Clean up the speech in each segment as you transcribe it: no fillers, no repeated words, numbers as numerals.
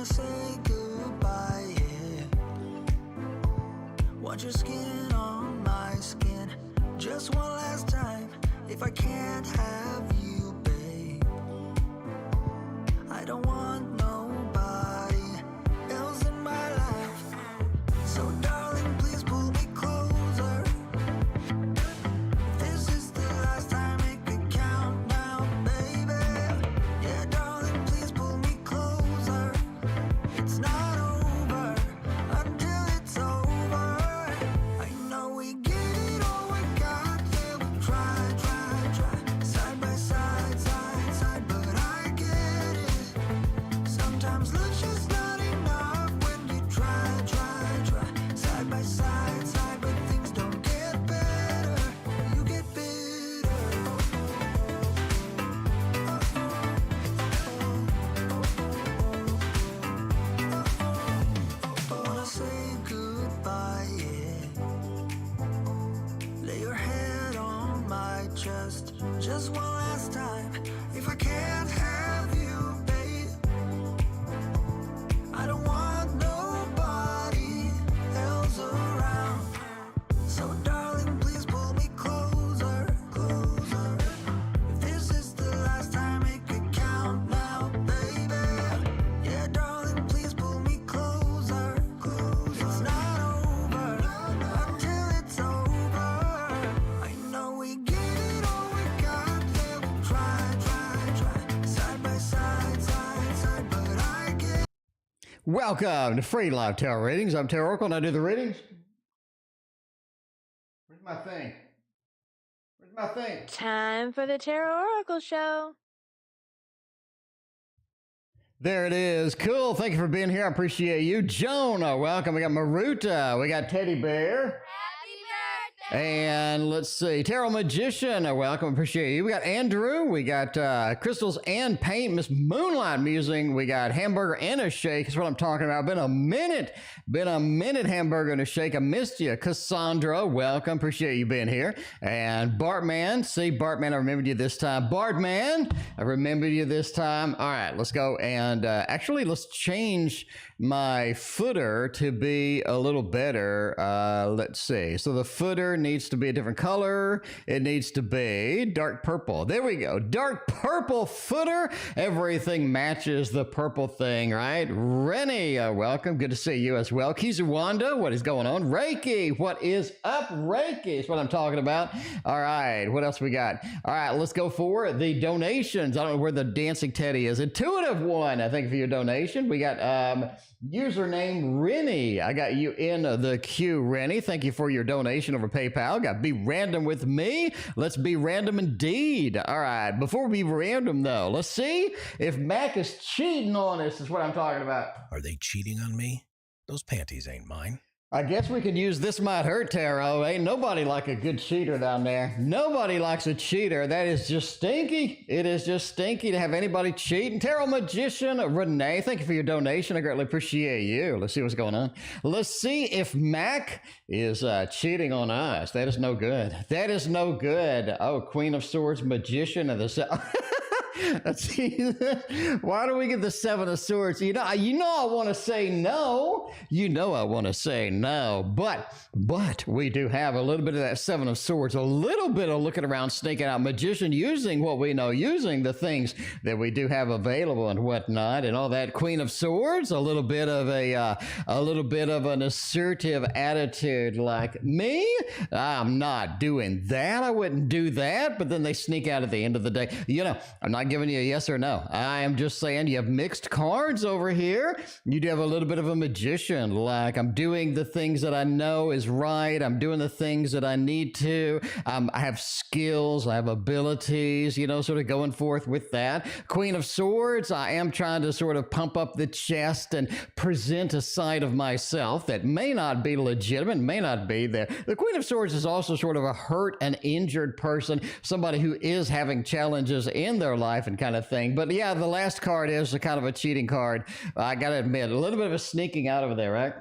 say goodbye, yeah. Want your skin on my skin. Just one last time. If I can't have you, babe, I don't want nobody else in my life. So darling, please pull me closer. This is the last time, make it count now, baby. Yeah, darling, please pull me closer. It's not over until it's over. I know we get it all we got, yeah, we try, side by side, but I get it. Sometimes love's just not enough when you try, side by side, but things don't get better, you get bitter. I wanna say goodbye, yeah. Lay your head on my chest, just one last time. If I can't have you, babe, I don't want nobody else around. So darling, please pull me closer. If this is the last time, make it count now, baby. Yeah, darling, please pull me closer. It's not over until it's over. I know we get it all we got, yeah, we try, side by side, but I get. Welcome to Free Live Tarot Readings. I'm TarotOracle and I do the readings. Where's my thing? Time for the Tarot Oracle Show. There it is. Cool. Thank you for being here. I appreciate you. Jonah, welcome. We got Maruta. We got TeddyBear. And let's see, Tarot Magician, welcome, appreciate you. We got Andrew, we got Crystals and Paint, Miss Moonlight Musing, we got Hamburger and a Shake, is what I'm talking about. Been a minute, Hamburger and a Shake. I missed you. Cassandra, welcome, appreciate you being here. And Bartman, see, Bartman, I remembered you this time. Bartman, I remembered you this time. All right, let's go and actually, let's change my footer to be a little better. Let's see, so the footer needs to be a different color. It needs to be dark purple. There we go. Dark purple footer. Everything matches the purple thing, right? Reni, welcome. Good to see you as well. Kizuwanda, what is going on? Reiki, what is up? Reiki is what I'm talking about. All right, what else we got? All right, let's go for the donations. I don't know where the dancing teddy is. Intuitive one, I think, for your donation. We got username Reni. I got you in the queue, Reni. Thank you for your donation over PayPal. Got Be Random with me. Let's be random indeed. All right, before we be random though, let's see if Mack is cheating on us, is what I'm talking about. Are they cheating on me? Those panties ain't mine. I guess we could use This Might Hurt Tarot. Ain't nobody like a good cheater down there. Nobody likes a cheater. That is just stinky. It is just stinky to have anybody cheating. Tarot Magician Renee, thank you for your donation. I greatly appreciate you. Let's see what's going on. Let's see if Mack is cheating on us. That is no good. That is no good. Oh, Queen of Swords, Magician of the... Let's see. Why do we get the Seven of Swords? You know, I want to say no. You know, I want to say no. But we do have a little bit of that Seven of Swords, a little bit of looking around, sneaking out, Magician, using what we know, using the things that we do have available and whatnot, and all that. Queen of Swords, a little bit of an assertive attitude, like me. I'm not doing that. I wouldn't do that. But then they sneak out at the end of the day. You know, I'm not giving you a yes or no. I am just saying you have mixed cards over here. You do have a little bit of a magician, like I'm doing the things that I know is right. I'm doing the things that I need to. I have skills. I have abilities, you know, sort of going forth with that. Queen of Swords, I am trying to sort of pump up the chest and present a side of myself that may not be legitimate, may not be there. The Queen of Swords is also sort of a hurt and injured person, somebody who is having challenges in their life and kind of thing. But yeah, the last card is a kind of a cheating card. I gotta admit, a little bit of a sneaking out over there, right?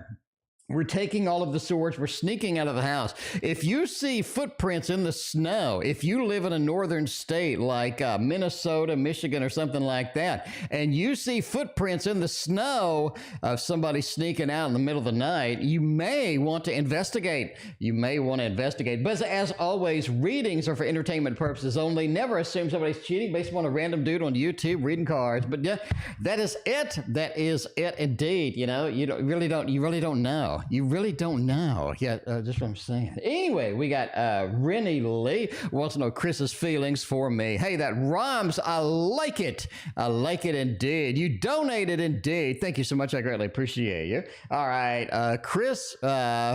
We're taking all of the swords. We're sneaking out of the house. If you see footprints in the snow, if you live in a northern state like Minnesota, Michigan, or something like that, and you see footprints in the snow of somebody sneaking out in the middle of the night, you may want to investigate. You may want to investigate. But as always, readings are for entertainment purposes only. Never assume somebody's cheating based on a random dude on YouTube reading cards. But yeah, that is it. That is it indeed. You know, you really don't know. You really don't know. Yeah, just what I'm saying. Anyway, we got Reni Lee wants to know Kris's feelings for me. Hey, that rhymes. I like it. I like it indeed. You donated indeed. Thank you so much. I greatly appreciate you. All right, Kris,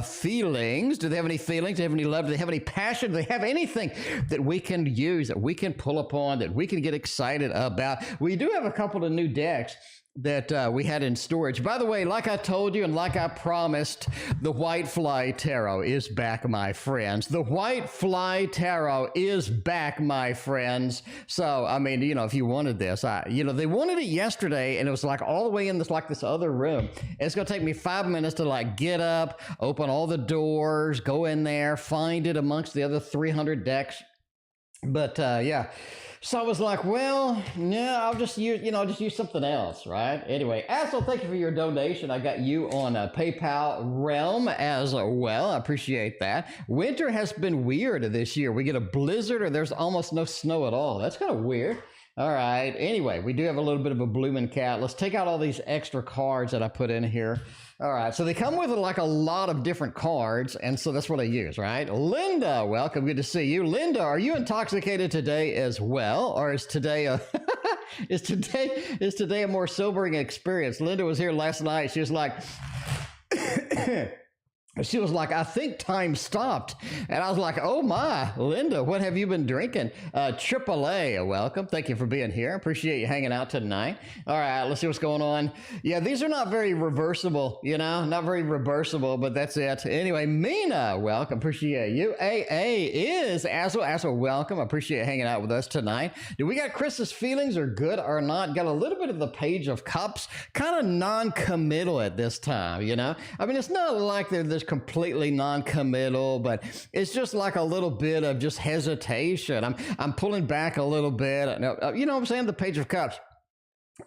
feelings. Do they have any feelings? Do they have any love? Do they have any passion? Do they have anything that we can use, that we can pull upon, that we can get excited about? We do have a couple of new decks that we had in storage. By the way, like I told you and like I promised, the White Fly Tarot is back, my friends. The White Fly Tarot is back, my friends. So, I mean, you know, if you wanted this, you know, they wanted it yesterday, and it was like all the way in this, like this other room. It's going to take me 5 minutes to like get up, open all the doors, go in there, find it amongst the other 300 decks. But, yeah. So I was like, well, yeah, I'll just use, you know, just use something else, right? Anyway, Axel, thank you for your donation. I got you on a PayPal realm as well. I appreciate that. Winter has been weird this year. We get a blizzard or there's almost no snow at all. That's kind of weird. All right. Anyway, we do have a little bit of a blooming cat. Let's take out all these extra cards that I put in here. All right, so they come with like a lot of different cards, and so that's what I use, right? Linda, welcome, good to see you. Linda, are you intoxicated today as well, or is today a is today a more sobering experience? Linda was here last night. She was like, I think time stopped. And I was like, oh my, Linda, what have you been drinking? AAA, welcome. Thank you for being here. Appreciate you hanging out tonight. All right, let's see what's going on. Yeah, these are not very reversible, you know, not very reversible, but that's it. Anyway, Mina, welcome. Appreciate you. AA is Aswell, welcome. I appreciate hanging out with us tonight. Do we got Kris's feelings are good or not? Got a little bit of the Page of Cups, kind of non-committal at this time, you know? I mean, it's not like there's completely non-committal, but it's just like a little bit of just hesitation. I'm pulling back a little bit. You know what I'm saying? The Page of Cups.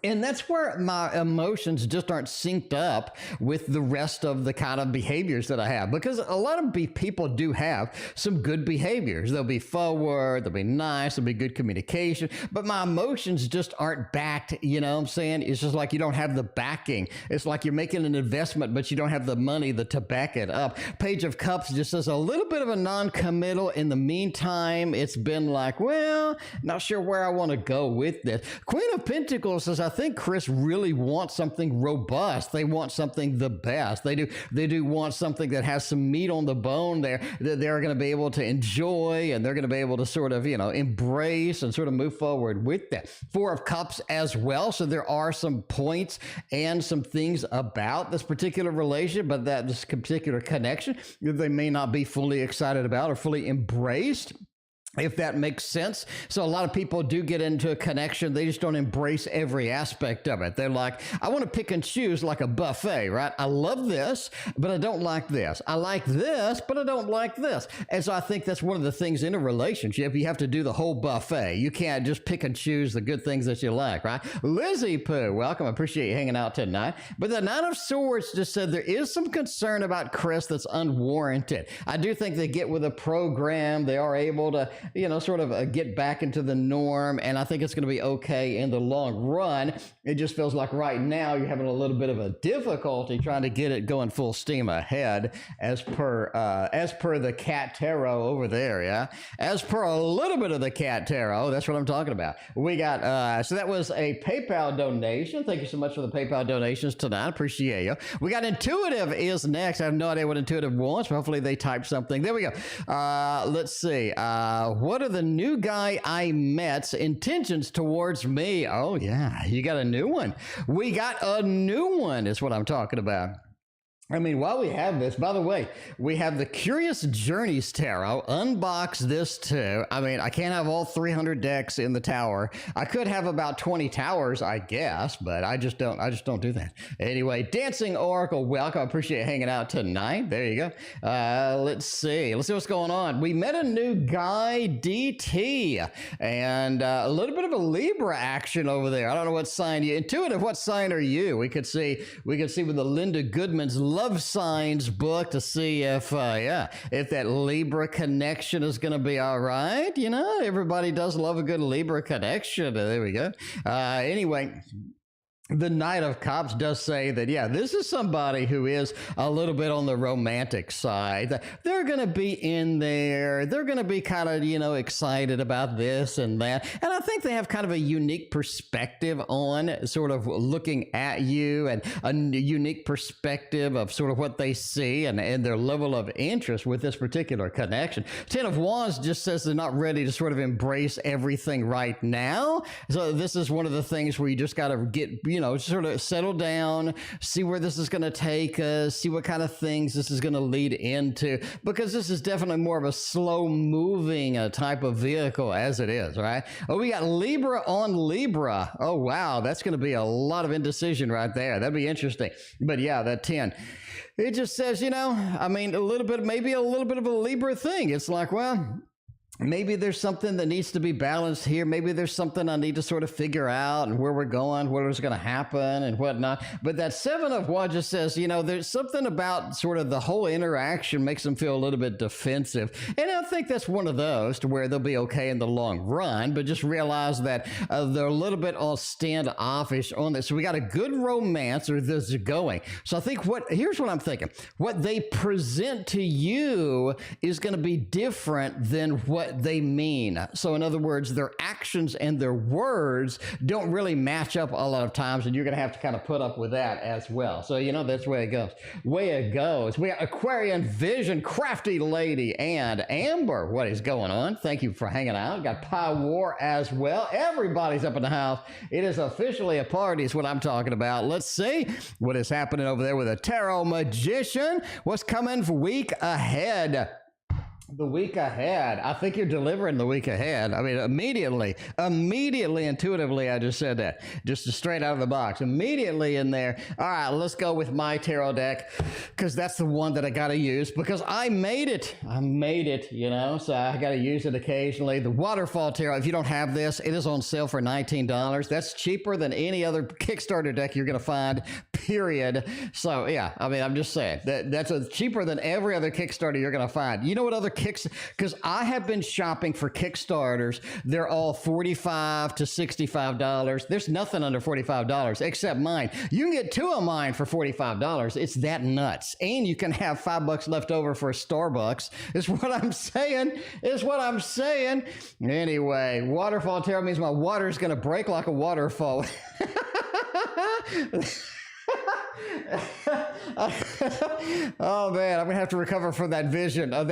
And that's where my emotions just aren't synced up with the rest of the kind of behaviors that I have. Because a lot of people do have some good behaviors. They'll be forward, they'll be nice, there'll be good communication. But my emotions just aren't backed, you know what I'm saying? It's just like you don't have the backing. It's like you're making an investment, but you don't have the money to back it up. Page of Cups just says a little bit of a non-committal. In the meantime, it's been like, well, not sure where I want to go with this. Queen of Pentacles says, I think Kris really wants something robust. They want something the best. They do want something that has some meat on the bone there that they're going to be able to enjoy, and they're going to be able to sort of, you know, embrace and sort of move forward with that. Four of Cups as well. So there are some points and some things about this particular relationship, but that this particular connection that they may not be fully excited about or fully embraced, if that makes sense. So a lot of people do get into a connection. They just don't embrace every aspect of it. They're like, I want to pick and choose like a buffet, right? I love this, but I don't like this. I like this, but I don't like this. And so I think that's one of the things in a relationship. You have to do the whole buffet. You can't just pick and choose the good things that you like, right? Lizzie Pooh, welcome. I appreciate you hanging out tonight. But the Nine of Swords just said there is some concern about Kris that's unwarranted. I do think they get with a program. They are able to, you know, sort of get back into the norm, and I think it's going to be okay in the long run. It just feels like right now you're having a little bit of a difficulty trying to get it going full steam ahead, as per the Cat Tarot over there, yeah? As per a little bit of the Cat Tarot, that's what I'm talking about. We got, so that was a PayPal donation. Thank you so much for the PayPal donations tonight. Appreciate you. We got Intuitive is next. I have no idea what Intuitive wants, but hopefully they type something. There we go. Let's see. What are the new guy I met's intentions towards me? Oh, yeah, you got a new one. We got a new one is what I'm talking about. I mean, while we have this, by the way, we have the Curious Journeys Tarot. Unbox this too. I mean, I can't have all 300 decks in the tower. I could have about 20 towers, I guess, but I just don't do that. Anyway, Dancing Oracle, welcome. I appreciate you hanging out tonight. There you go. Let's see what's going on. We met a new guy, DT, and a little bit of a Libra action over there. I don't know what sign you intuitive. What sign are you? We could see with the Linda Goodman's Love Signs book to see if that Libra connection is going to be all right. You know, everybody does love a good Libra connection. There we go. Anyway, the Knight of Cups does say that, yeah, this is somebody who is a little bit on the romantic side. They're going to be in there. They're going to be kind of, you know, excited about this and that. And I think they have kind of a unique perspective on sort of looking at you, and a unique perspective of sort of what they see and their level of interest with this particular connection. Ten of Wands just says they're not ready to sort of embrace everything right now. So this is one of the things where you just got to get, you know, sort of settle down, see where this is going to take us, see what kind of things this is going to lead into, because this is definitely more of a slow moving type of vehicle as it is, right? Oh, we got Libra on Libra. Oh, wow. That's going to be a lot of indecision right there. That'd be interesting. But yeah, that 10. It just says, you know, I mean, maybe a little bit of a Libra thing. It's like, well, maybe there's something that needs to be balanced here. Maybe there's something I need to sort of figure out, and where we're going, what is going to happen and whatnot. But that 7 of Wands just says, you know, there's something about sort of the whole interaction makes them feel a little bit defensive. And I think that's one of those to where they'll be okay in the long run, but just realize that they're a little bit all standoffish on this. So we got a good romance, or this is going. So I think here's what I'm thinking. What they present to you is going to be different than what they mean. So in other words, their actions and their words don't really match up a lot of times, and you're going to have to kind of put up with that as well. So, you know, that's the way it goes. We got Aquarian Vision, Crafty Lady, and Amber. What is going on? Thank you for hanging out. Got Pie War as well. Everybody's up in the house. It is officially a party is what I'm talking about. Let's see what is happening over there with a Tarot Magician. What's coming for week ahead? The week ahead. I think you're delivering the week ahead. I mean, immediately, intuitively, I just said that. Just straight out of the box. Immediately in there. All right, let's go with my tarot deck, because that's the one that I got to use, because I made it, you know, so I got to use it occasionally. The Waterfall Tarot, if you don't have this, it is on sale for $19. That's cheaper than any other Kickstarter deck you're going to find, period. So, yeah, I mean, I'm just saying, that's cheaper than every other Kickstarter you're going to find. You know what other because I have been shopping for Kickstarters. They're all $45 to $65. There's nothing under $45 except mine. You can get 2 of mine for $45. It's that nuts. And you can have $5 left over for a Starbucks. Is what I'm saying. Anyway, Waterfall Tarot means my water is going to break like a waterfall. Oh man, I'm gonna have to recover from that vision. Oh,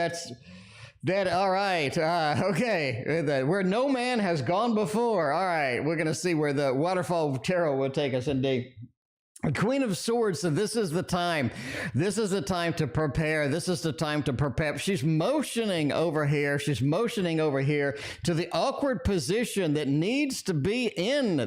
all right. Okay. Where no man has gone before. All right. We're gonna see where the Waterfall Tarot will take us indeed. Queen of Swords, so this is the time. This is the time to prepare. This is the time to prepare. She's motioning over here. She's motioning over here to the awkward position that needs to be in,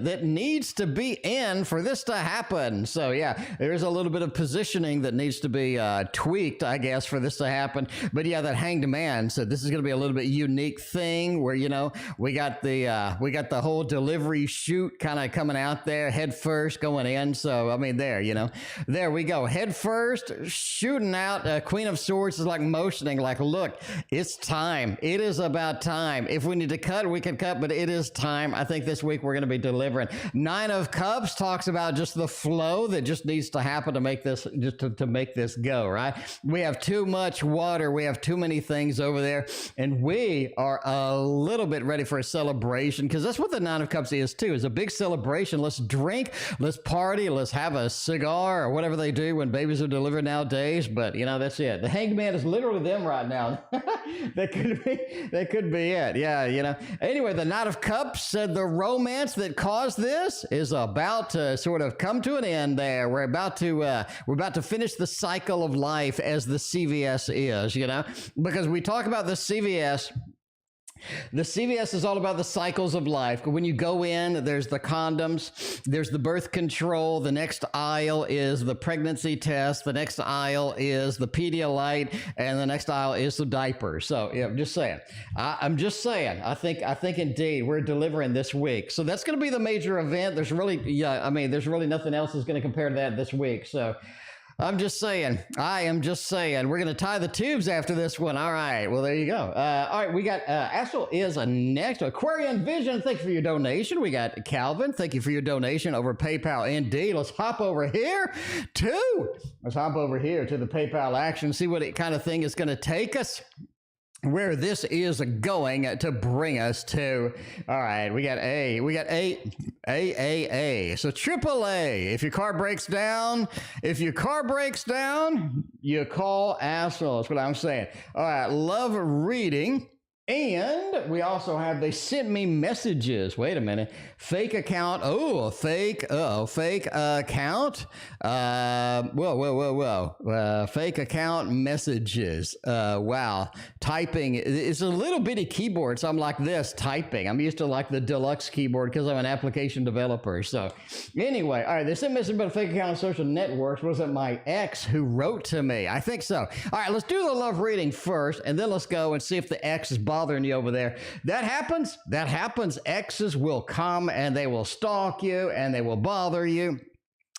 for this to happen. So yeah, there's a little bit of positioning that needs to be tweaked, I guess, for this to happen. But yeah, that Hanged Man. So this is going to be a little bit unique thing where, you know, we got the whole delivery chute kind of coming out there, head first going in. So I mean, there, you know, there we go, head first, shooting out. Queen of Swords is like motioning, like, look, it's time. It is about time. If we need to cut, we can cut, but it is time. I think this week we're going to be delivering. 9 of Cups talks about just the flow that just needs to happen to make this, just to make this go, right? We have too much water. We have too many things over there, and we are a little bit ready for a celebration, because that's what the 9 of Cups is too, is a big celebration. Let's drink, let's party, let's have have a cigar or whatever they do when babies are delivered nowadays. But, you know, that's it. The Hanged Man is literally them right now. That could be it. Yeah, you know. Anyway, the Knight of Cups said the romance that caused this is about to sort of come to an end there. We're about to finish the cycle of life as the CVS is, you know, because we talk about the CVS. The CVS is all about the cycles of life. When you go in, there's the condoms, there's the birth control. The next aisle is the pregnancy test. The next aisle is the Pedialyte, and the next aisle is the diapers. So, yeah, I'm just saying. I'm just saying. I think indeed we're delivering this week. So that's going to be the major event. There's really, there's really nothing else that's going to compare to that this week. So. I'm just saying. I am just saying. We're going to tie the tubes after this one. All right. Well, there you go. All right. We got Astral is next. Aquarian Vision. Thank you for your donation. We got Calvin. Thank you for your donation over PayPal. Indeed. Let's hop over here to the PayPal action. See what kind of thing is going to take us. Where this is going to bring us to. All right, we got A. So AAA. If your car breaks down, you call Astral. That's what I'm saying. All right, love reading. And we also have, they sent me messages. Wait a minute. Fake account. Oh, fake account. Fake account messages. Wow. Typing. It's a little bitty keyboard. So I'm like this, typing. I'm used to like the deluxe keyboard because I'm an application developer. So anyway, all right. They sent me a message about a fake account on social networks. Was it my ex who wrote to me? I think so. All right, let's do the love reading first, and then let's go and see if the ex is bothering you over there. That happens. Exes will come and they will stalk you and they will bother you.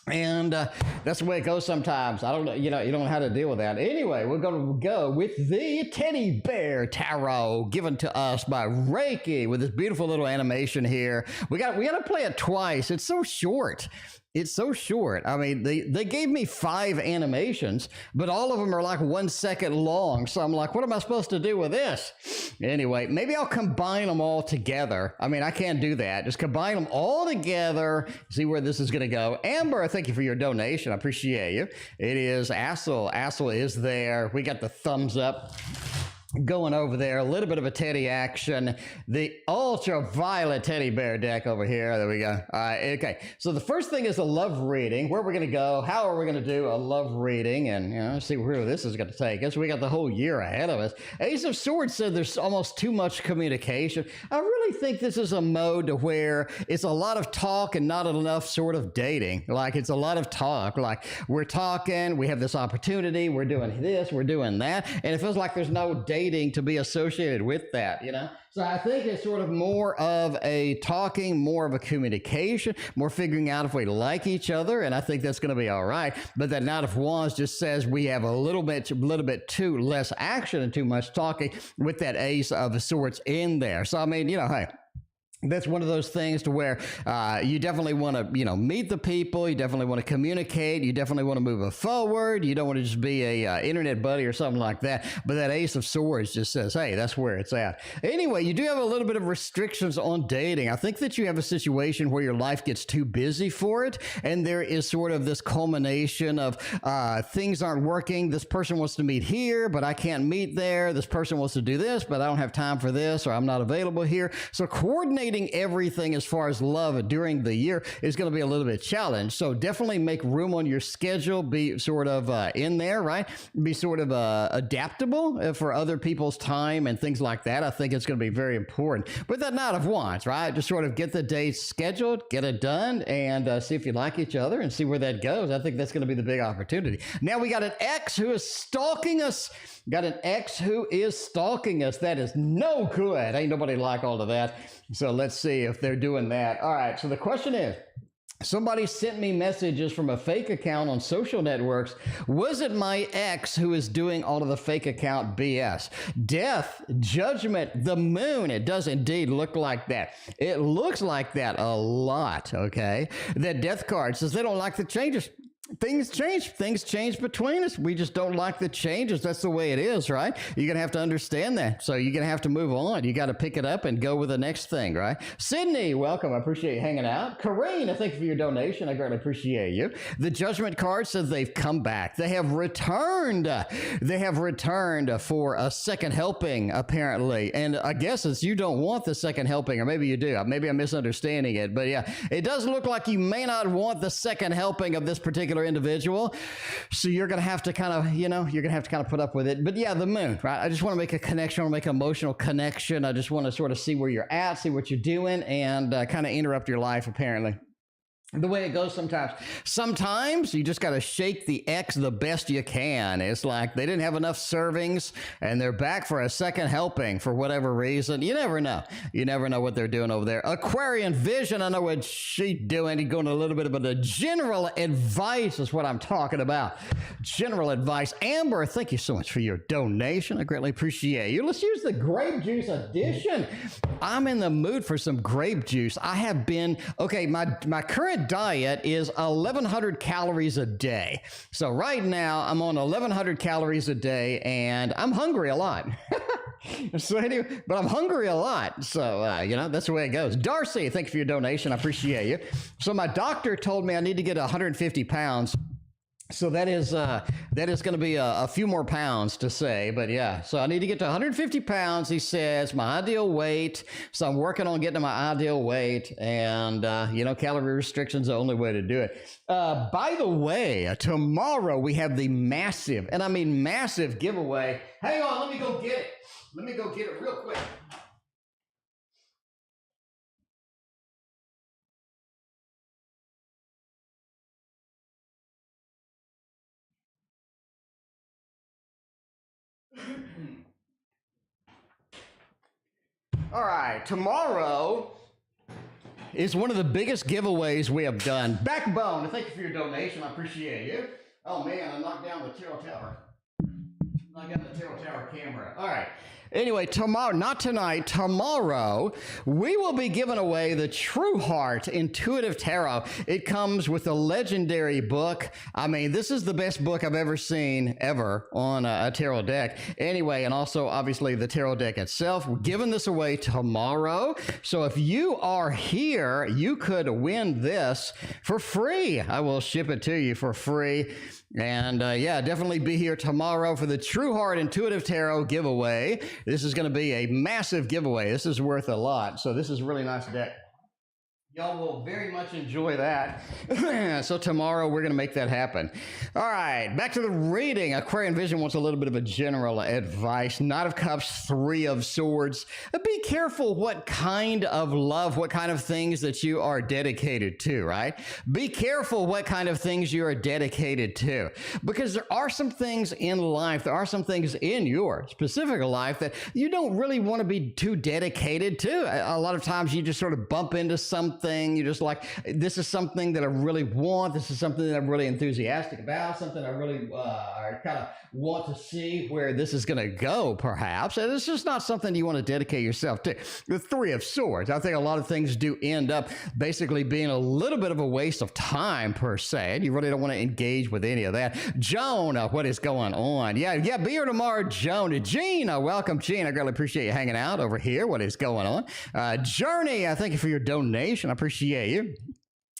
And that's the way it goes sometimes. I don't know, you don't know how to deal with that. Anyway, we're going to go with the Teddy Bear Tarot given to us by Reiki with this beautiful little animation here. We got to play it twice. It's so short. I mean, they gave me 5 animations, but all of them are like 1 second long. So I'm like, what am I supposed to do with this? Anyway, maybe I'll combine them all together. I mean, I can't do that. Just combine them all together, see where this is going to go. Amber, thank you for your donation. I appreciate you. It is Assel. Assel is there. We got the thumbs up. Going over there, a little bit of a teddy action. The Ultraviolet TeddyBear deck over here. There we go. All right, okay. So the first thing is a love reading. Where we're going to go, how are we going to do a love reading, and see where this is going to take us. We got the whole year ahead of us. Ace of Swords said there's almost too much communication. I really think this is a mode to where it's a lot of talk and not enough sort of dating. Like it's a lot of talk. Like we're talking, we have this opportunity, we're doing this, we're doing that, and it feels like there's no dating to be associated with that, So I think it's sort of more of a talking, more of a communication, more figuring out if we like each other, and I think that's going to be all right. But that Knight of Wands just says we have a little bit too less action and too much talking with that Ace of Swords in there. So I mean, hey. That's one of those things to where you definitely want to, meet the people. You definitely want to communicate. You definitely want to move it forward. You don't want to just be a internet buddy or something like that. But that Ace of Swords just says, hey, that's where it's at. Anyway, you do have a little bit of restrictions on dating. I think that you have a situation where your life gets too busy for it. And there is sort of this culmination of things aren't working. This person wants to meet here, but I can't meet there. This person wants to do this, but I don't have time for this, or I'm not available here. So coordinating everything as far as love during the year is going to be a little bit challenged. So definitely make room on your schedule, be sort of in there, right? Be sort of adaptable for other people's time and things like that. I think it's going to be very important. But that Knight of Wands, right? Just sort of get the dates scheduled, get it done, and see if you like each other and see where that goes. I think that's going to be the big opportunity. Now we got an ex who is stalking us. That is no good. Ain't nobody like all of that. So let's see if they're doing that. All right. So the question is, somebody sent me messages from a fake account on social networks. Was it my ex who is doing all of the fake account BS? Death, judgment, the moon. It does indeed look like that. It looks like that a lot, okay? The death card says they don't like the changes. things change between us. We just don't like the changes. That's the way it is, right? You're gonna have to understand that. So you're gonna have to move on. You got to pick it up and go with the next thing, right? Sydney, welcome. I appreciate you hanging out. Carine, I thank you for your donation. I greatly appreciate you. The Judgment card says they've come back. They have returned. They have returned for a second helping, apparently. And I guess it's you don't want the second helping, or maybe you do. Maybe I'm misunderstanding it. But yeah, it does look like you may not want the second helping of this particular individual, so you're gonna have to kind of, you're gonna have to kind of put up with it. But yeah, the moon, right? I just want to make a connection. I want to make an emotional connection. I just want to sort of see where you're at, see what you're doing, and kind of interrupt your life, apparently. The way it goes sometimes. Sometimes you just got to shake the X the best you can. It's like they didn't have enough servings and they're back for a second helping for whatever reason. You never know. You never know what they're doing over there. Aquarian Vision, I know what she's doing. He's going a little bit of the general advice is what I'm talking about. General advice. Amber, thank you so much for your donation. I greatly appreciate you. Let's use the grape juice edition. I'm in the mood for some grape juice. I have been, okay, my current diet is 1,100 calories a day. So right now I'm on 1,100 calories a day and I'm hungry a lot. So anyway, but I'm hungry a lot. So, that's the way it goes. Darcy, thank you for your donation. I appreciate you. So my doctor told me I need to get 150 pounds. So that is going to be a few more pounds to say, but yeah. So I need to get to 150 pounds, he says, my ideal weight. So I'm working on getting to my ideal weight, and calorie restrictions are the only way to do it. By the way, tomorrow we have the massive, and I mean massive giveaway. Hang on, let me go get it. Let me go get it real quick. All right, tomorrow is one of the biggest giveaways we have done. Backbone, thank you for your donation. I appreciate you. Oh man, I knocked down the Tarot Tower. I got the Tarot Tower camera. All right. Anyway, tomorrow, not tonight, tomorrow, we will be giving away the True Heart Intuitive Tarot. It comes with a legendary book. I mean, this is the best book I've ever seen ever on a tarot deck. Anyway, and also, obviously, the tarot deck itself. We're giving this away tomorrow. So if you are here, you could win this for free. I will ship it to you for free. And yeah, definitely be here tomorrow for the True Heart Intuitive Tarot giveaway. This is going to be a massive giveaway. This is worth a lot. So this is a really nice deck. Y'all will very much enjoy that. So tomorrow we're going to make that happen. All right, back to the reading. Aquarian Vision wants a little bit of a general advice. Knight of Cups, Three of Swords. Be careful what kind of love, what kind of things that you are dedicated to, right? Be careful what kind of things you are dedicated to. Because there are some things in life, there are some things in your specific life that you don't really want to be too dedicated to. A lot of times you just sort of bump into something. You're just like, this is something that I really want. This is something that I'm really enthusiastic about, something I really kind of want to see where this is going to go, perhaps. And it's just not something you want to dedicate yourself to. The Three of Swords. I think a lot of things do end up basically being a little bit of a waste of time, per se. And you really don't want to engage with any of that. Joan, what is going on? Yeah, be here tomorrow, Joan. Gene, welcome, Gene. I greatly appreciate you hanging out over here. What is going on? Journey, thank you for your donation. I appreciate you.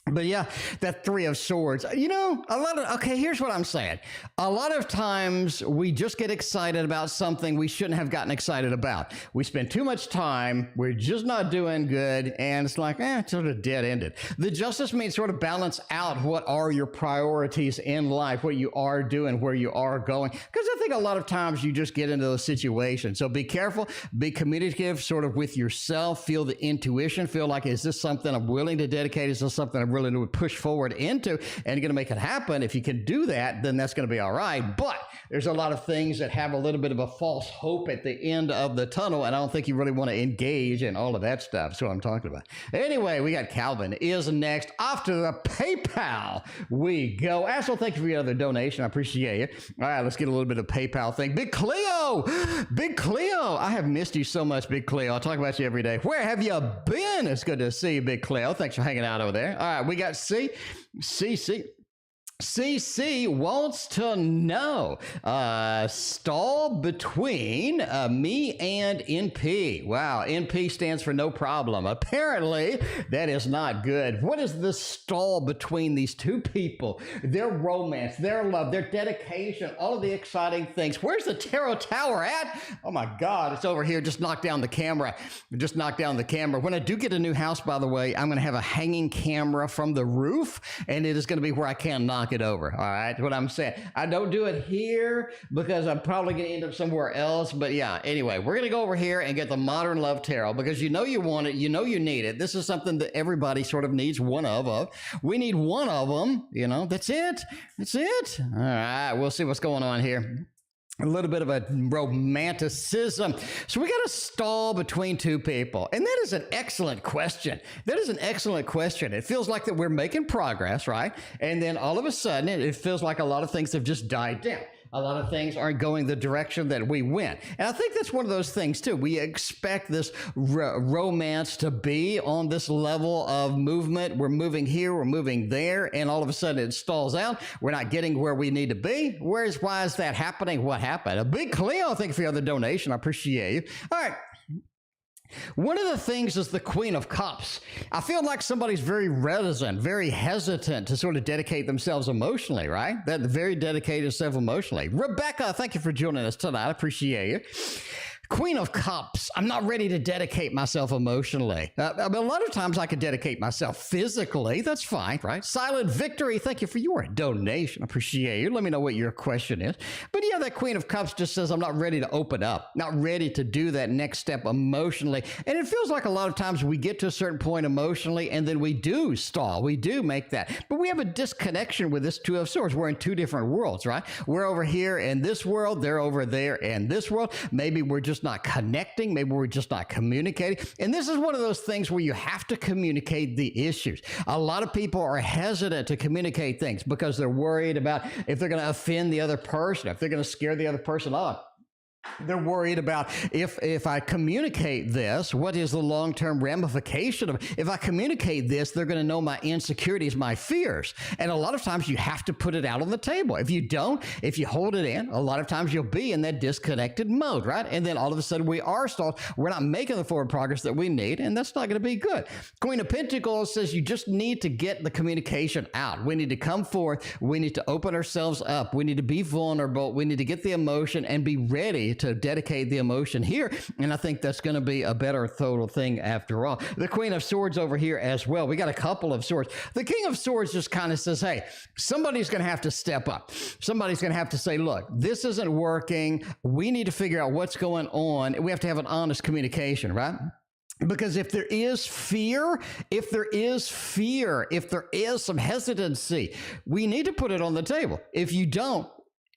But yeah, that Three of Swords, okay, here's what I'm saying. A lot of times we just get excited about something we shouldn't have gotten excited about. We spend too much time, we're just not doing good, and it's like, it's sort of dead-ended. The Justice means sort of balance out what are your priorities in life, what you are doing, where you are going. Because I think a lot of times you just get into those situations. So be careful, be communicative sort of with yourself, feel the intuition, feel like, is this something I'm willing to dedicate? Is this something I'm really to push forward into, and you're going to make it happen? If you can do that, then that's going to be all right. But there's a lot of things that have a little bit of a false hope at the end of the tunnel, and I don't think you really want to engage in all of that stuff. So I'm talking about. Anyway, we got Calvin is next. Off to the PayPal we go. Asshole, thank you for your other donation. I appreciate you. All right, let's get a little bit of PayPal thing. Big Cleo, I have missed you so much, Big Cleo. I'll talk about you every day. Where have you been? It's good to see you, Big Cleo. Thanks for hanging out over there. All right, we got C. CC wants to know, stall between me and NP. Wow, NP stands for no problem. Apparently, that is not good. What is the stall between these two people? Their romance, their love, their dedication, all of the exciting things. Where's the tarot tower at? Oh my God, it's over here. Just knock down the camera. Just knock down the camera. When I do get a new house, by the way, I'm going to have a hanging camera from the roof, and it is going to be where I can't knock it over. All right, what I'm saying. I don't do it here because I'm probably going to end up somewhere else. But yeah, anyway, we're going to go over here and get the Modern Love Tarot because you know you want it, you know you need it. This is something that everybody sort of needs one of. We need one of them. You know, that's it. That's it. All right, we'll see what's going on here. A little bit of a romanticism. So we got to stall between two people. And that is an excellent question. That is an excellent question. It feels like that we're making progress, right? And then all of a sudden, it feels like a lot of things have just died down. A lot of things aren't going the direction that we went. And I think that's one of those things, too. We expect this romance to be on this level of movement. We're moving here, we're moving there, and all of a sudden it stalls out. We're not getting where we need to be. Why is that happening? What happened? A big Cleo, thank you for the other donation. I appreciate you. All right. One of the things is the Queen of Cups. I feel like somebody's very reticent, very hesitant to sort of dedicate themselves emotionally, right? That very dedicated self emotionally. Rebecca, thank you for joining us tonight. I appreciate you. Queen of Cups. I'm not ready to dedicate myself emotionally. I mean, a lot of times I could dedicate myself physically. That's fine, right? Silent Victory. Thank you for your donation. I appreciate you. Let me know what your question is. But yeah, that Queen of Cups just says I'm not ready to open up, not ready to do that next step emotionally. And it feels like a lot of times we get to a certain point emotionally and then we do stall. We do make that. But we have a disconnection with this Two of Swords. We're in two different worlds, right? We're over here in this world. They're over there in this world. Maybe we're just not connecting. Maybe we're just not communicating. And this is one of those things where you have to communicate the issues. A lot of people are hesitant to communicate things because they're worried about if they're going to offend the other person, if they're going to scare the other person off. They're worried about if I communicate this, what is the long-term ramification of it? If I communicate this, they're going to know my insecurities, my fears. And a lot of times you have to put it out on the table. If you don't, if you hold it in, a lot of times you'll be in that disconnected mode, right? And then all of a sudden we are stalled. We're not making the forward progress that we need, and that's not going to be good. Queen of Pentacles says you just need to get the communication out. We need to come forth. We need to open ourselves up. We need to be vulnerable. We need to get the emotion and be ready to dedicate the emotion here. And I think that's going to be a better total thing after all. The Queen of Swords over here as well. We got a couple of swords. The King of Swords just kind of says, hey, somebody's going to have to step up. Somebody's going to have to say, look, this isn't working. We need to figure out what's going on. We have to have an honest communication, right? Because if there is fear, if there is some hesitancy, we need to put it on the table. If you don't,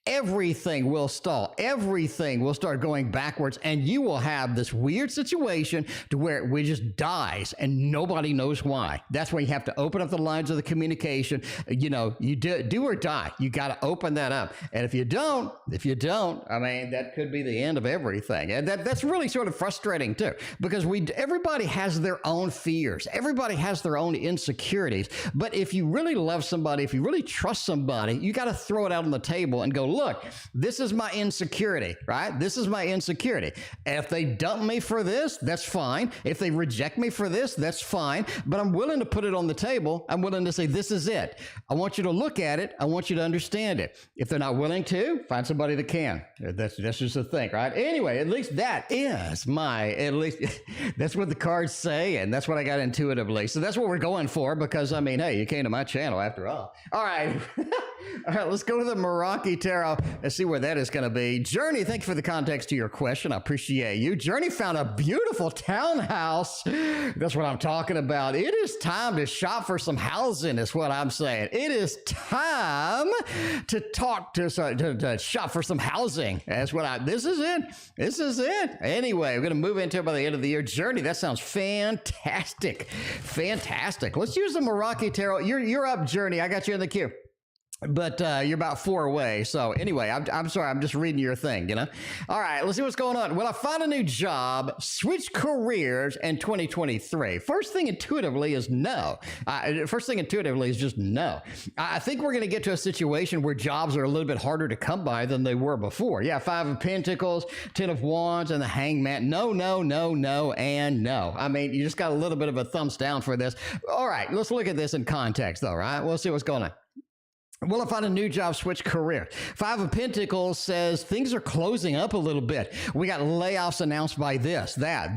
everything will stall. Everything will start going backwards, and you will have this weird situation to where it just dies and nobody knows why. That's why you have to open up the lines of the communication. You know, you do or die. You got to open that up. And if you don't, I mean, that could be the end of everything. And that's really sort of frustrating too, because everybody has their own fears. Everybody has their own insecurities. But if you really love somebody, if you really trust somebody, you got to throw it out on the table and go, look, this is my insecurity, right? This is my insecurity. If they dump me for this, that's fine. If they reject me for this, that's fine. But I'm willing to put it on the table. I'm willing to say, this is it. I want you to look at it. I want you to understand it. If they're not willing to, find somebody that can. That's just the thing, right? Anyway, at least that is that's what the cards say, and that's what I got intuitively. So that's what we're going for, because, I mean, hey, you came to my channel after all. All right. All right, let's go to the Meraki Tarot and see where that is going to be. Journey, thank you for the context to your question. I appreciate you. Journey found a beautiful townhouse. That's what I'm talking about. It is time to shop for some housing, is what I'm saying. It is time to shop for some housing. That's what this is it. This is it. Anyway, we're going to move into it by the end of the year. Journey, that sounds fantastic. Fantastic. Let's use the Meraki Tarot. You're up, Journey. I got you in the queue. but you're about 4 away. So anyway, I'm sorry. I'm just reading your thing, you know? All right, let's see what's going on. Will I find a new job, switch careers in 2023? First thing intuitively is no. First thing intuitively is just no. I think we're going to get to a situation where jobs are a little bit harder to come by than they were before. Yeah, 5 of Pentacles, 10 of Wands, and the Hangman. No, no, no, no, and no. I mean, you just got a little bit of a thumbs down for this. All right, let's look at this in context, though, right? We'll see what's going on. Will I find a new job, switch career? 5 of Pentacles says things are closing up a little bit. We got layoffs announced by this, that,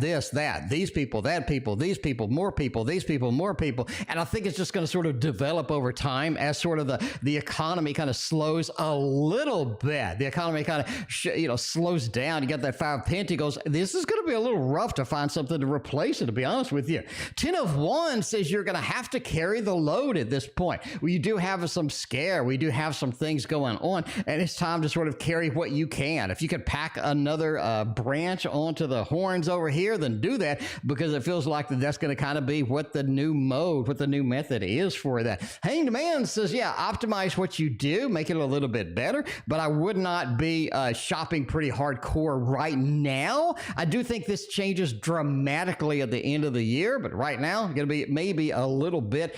these people, that people, these people, more people, these people, more people. And I think it's just going to sort of develop over time as sort of the economy kind of slows a little bit. The economy kind of, slows down. You got that 5 of Pentacles. This is going to be a little rough to find something to replace it, to be honest with you. 10 of Wands says you're going to have to carry the load at this point. Well, you do have some scare. We do have some things going on, and it's time to sort of carry what you can. If you could pack another branch onto the horns over here, then do that, because it feels like that's going to kind of be what the new mode, what the new method is for that. Hanged Man says, yeah, optimize what you do, make it a little bit better, but I would not be shopping pretty hardcore right now. I do think this changes dramatically at the end of the year, but right now, going to be maybe a little bit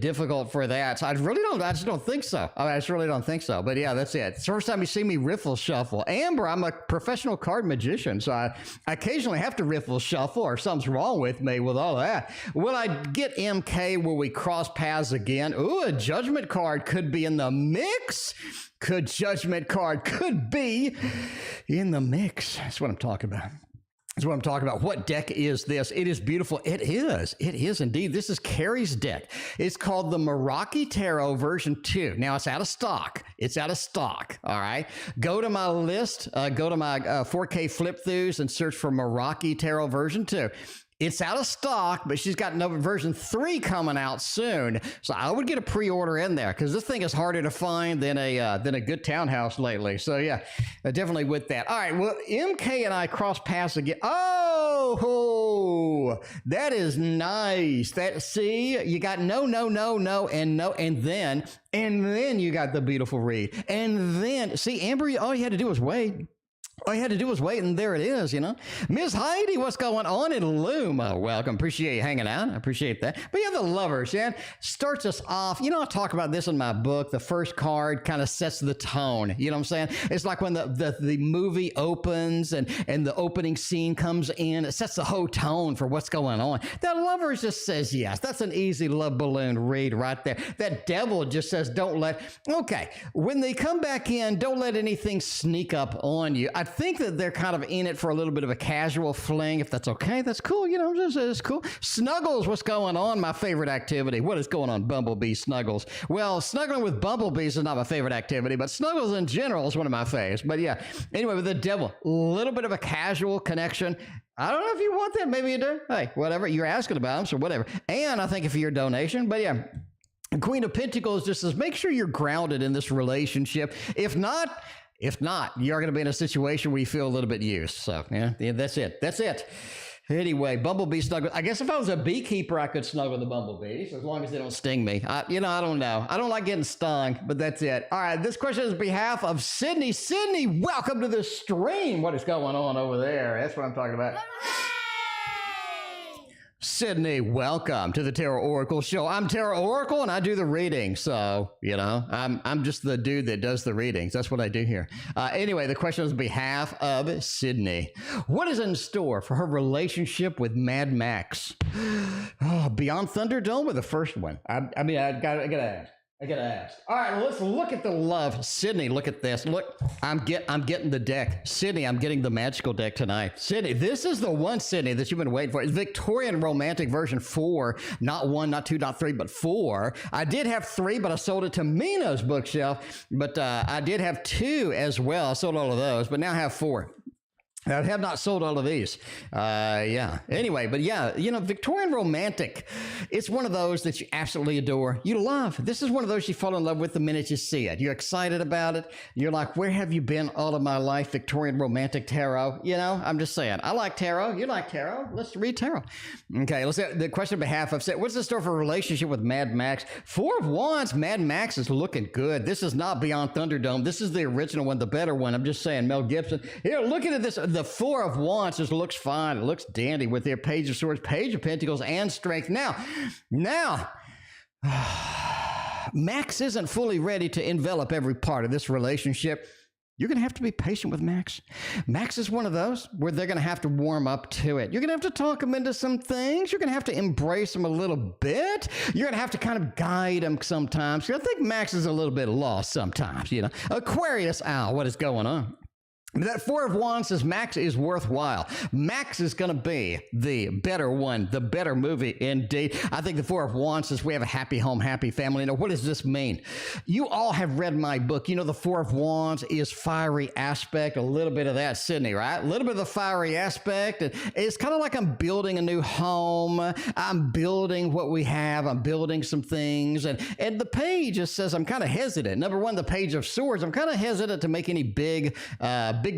difficult for that. So I just don't think so. I just really don't think so. But yeah, that's it. It's the first time you see me riffle shuffle. Amber, I'm a professional card magician, so I occasionally have to riffle shuffle, or something's wrong with me with all that. Will I get MK? Will we cross paths again? Ooh, a judgment card could be in the mix. Judgment card could be in the mix. That's what I'm talking about. That's what I'm talking about. What deck is this? It is beautiful. It is. It is indeed. This is Carrie's deck. It's called the Meraki Tarot version 2. Now, it's out of stock. It's out of stock. All right. Go to my list. Go to my 4K flip-throughs and search for Meraki Tarot version 2. It's out of stock, but she's got another version 3 coming out soon. So I would get a pre-order in there, because this thing is harder to find than a good townhouse lately. So yeah, definitely with that. All right, well, MK and I cross paths again. Oh, that is nice. See, you got no, and then you got the beautiful Reed. And then, see, Amber, all you had to do was wait. All you had to do was wait, and there it is, you know. Miss Heidi, what's going on in Loom? Oh, welcome. Appreciate you hanging out. I appreciate that. But yeah, the Lovers, yeah, starts us off. You know, I talk about this in my book. The first card kind of sets the tone. You know what I'm saying? It's like when the movie opens and the opening scene comes in. It sets the whole tone for what's going on. That Lovers just says yes. That's an easy love balloon read right there. That Devil just says okay, when they come back in, don't let anything sneak up on you. I think that they're kind of in it for a little bit of a casual fling. If that's okay, that's cool. You know, it's cool. Snuggles, what's going on? My favorite activity. What is going on, Bumblebee Snuggles? Well, snuggling with bumblebees is not my favorite activity, but Snuggles in general is one of my faves. But yeah, anyway, with the Devil, a little bit of a casual connection. I don't know if you want that. Maybe you do. Hey, whatever. You're asking about them, so whatever. And I thank you for your donation. But yeah, Queen of Pentacles just says, make sure you're grounded in this relationship. If not, you're going to be in a situation where you feel a little bit used. So, yeah, that's it. That's it. Anyway, bumblebee snuggle. I guess if I was a beekeeper, I could snuggle the bumblebees as long as they don't sting me. I don't know. I don't like getting stung, but that's it. All right, this question is on behalf of Sydney. Sydney, welcome to the stream. What is going on over there? That's what I'm talking about. Sydney, welcome to the Tarot Oracle Show. I'm Tarot Oracle, and I do the readings. So, I'm just the dude that does the readings. That's what I do here. Anyway, the question is on behalf of Sydney. What is in store for her relationship with Mad Max? Beyond Thunderdome or the first one? I gotta ask. I gotta ask. All right, well, let's look at the love. Sydney, look at this. Look, I'm getting the deck. Sydney, I'm getting the magical deck tonight. Sydney, this is the one, Sydney, that you've been waiting for. It's Victorian Romantic version 4, not 1, not 2, not 3, but 4. I did have 3, but I sold it to Mina's bookshelf. But I did have 2 as well. I sold all of those, but now I have 4. I have not sold all of these. Yeah. Anyway, but yeah, you know, Victorian romantic. It's one of those that you absolutely adore. You love. This is one of those you fall in love with the minute you see it. You're excited about it. You're like, where have you been all of my life? Victorian romantic tarot. You know, I'm just saying. I like tarot. You like tarot. Let's read tarot. Okay, let's say the question on behalf of, what's the story for a relationship with Mad Max? Four of Wands. Mad Max is looking good. This is not Beyond Thunderdome. This is the original one, the better one. I'm just saying, Mel Gibson. Here, looking at this. The Four of Wands just looks fine. It looks dandy with their Page of Swords, Page of Pentacles, and Strength. Now, Max isn't fully ready to envelop every part of this relationship. You're going to have to be patient with Max. Max is one of those where they're going to have to warm up to it. You're going to have to talk him into some things. You're going to have to embrace him a little bit. You're going to have to kind of guide him sometimes. I think Max is a little bit lost sometimes, you know. Aquarius, what is going on? That Four of Wands says Max is worthwhile. Max is going to be the better one, the better movie indeed. I think the Four of Wands says we have a happy home, happy family. Now, what does this mean? You all have read my book. You know the Four of Wands is fiery aspect, a little bit of that, Sydney, right? A little bit of the fiery aspect. It's kind of like I'm building a new home. I'm building what we have. I'm building some things. And the page just says I'm kind of hesitant. Number one, the Page of Swords. I'm kind of hesitant to make any big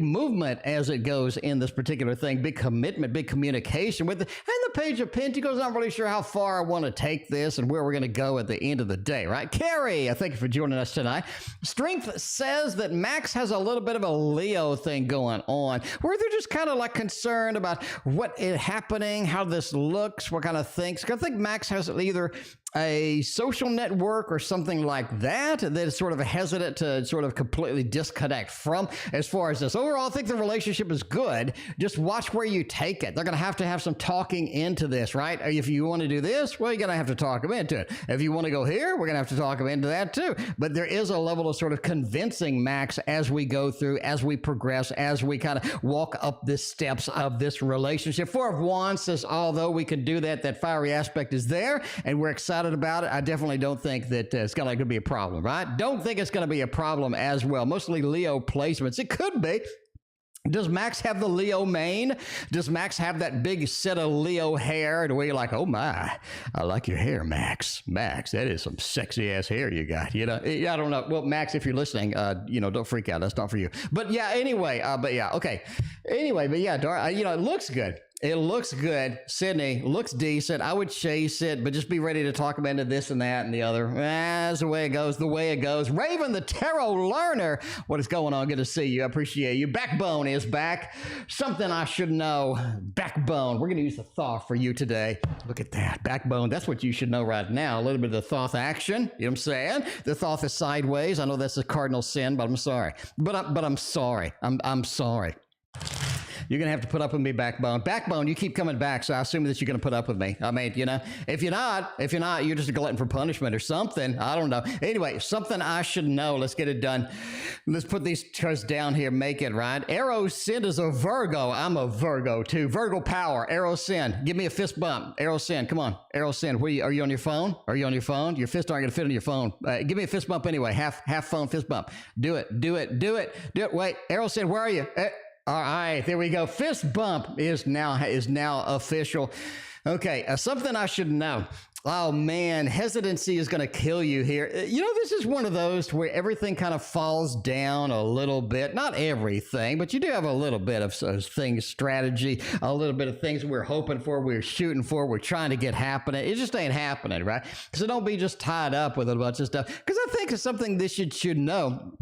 movement as it goes in this particular thing, big commitment, big communication with it. And the Page of Pentacles, I'm not really sure how far I want to take this and where we're going to go at the end of the day, right? Carrie, thank you for joining us tonight. Strength says that Max has a little bit of a Leo thing going on, where they're just kind of like concerned about what is happening, how this looks, what kind of things. I think Max has either a social network or something like that is sort of hesitant to sort of completely disconnect from. As far as this overall, I think the relationship is good. Just watch where you take it. They're going to have some talking into this, right? If you want to do this, well, you're going to have to talk them into it. If you want to go here, we're going to have to talk them into that too. But there is a level of sort of convincing Max as we go through, as we progress, as we kind of walk up the steps of this relationship. Four of Wands says, although we can do that, that fiery aspect is there and we're excited about it. I definitely don't think that it's going to be a problem, right? Don't think it's going to be a problem as well. Mostly Leo placements. It could be. Does Max have the Leo mane? Does Max have that big set of Leo hair to where you're like, oh my, I like your hair, Max. Max, that is some sexy ass hair you got. You know, I don't know. Well, Max, if you're listening, you know, don't freak out. That's not for you. But yeah, anyway, okay. Anyway, but yeah, you know, it looks good. It looks good. Sydney, looks decent. I would chase it, but just be ready to talk about into this and that and the other. That's the way it goes, the way it goes. Raven, the tarot learner. What is going on? Good to see you. I appreciate you. Backbone is back. Something I should know. Backbone. We're going to use the Thoth for you today. Look at that. Backbone. That's what you should know right now. A little bit of the Thoth action. You know what I'm saying? The Thoth is sideways. I know that's a cardinal sin, but I'm sorry. But I'm sorry. I'm sorry. You're going to have to put up with me, Backbone. Backbone, you keep coming back, so I assume that you're going to put up with me. I mean, you know, if you're not, you're just a glutton for punishment or something. I don't know. Anyway, something I should know. Let's get it done. Let's put these cards down here. Make it, right? Arrow Sin is a Virgo. I'm a Virgo, too. Virgo power. Arrow Sin. Give me a fist bump. Arrow Sin. Come on. Arrow Sin. Are you on your phone? Are you on your phone? Your fists aren't going to fit on your phone. Give me a fist bump anyway. Half phone fist bump. Do it. Wait. Arrow Sin, where are you? All right, there we go. Fist bump is now official. Okay, something I should know. Oh man, hesitancy is going to kill you here. You know, this is one of those where everything kind of falls down a little bit. Not everything, but you do have a little bit of things, strategy, a little bit of things we're hoping for, we're shooting for, we're trying to get happening. It just ain't happening, right? So don't be just tied up with a bunch of stuff. Because I think it's something this should know.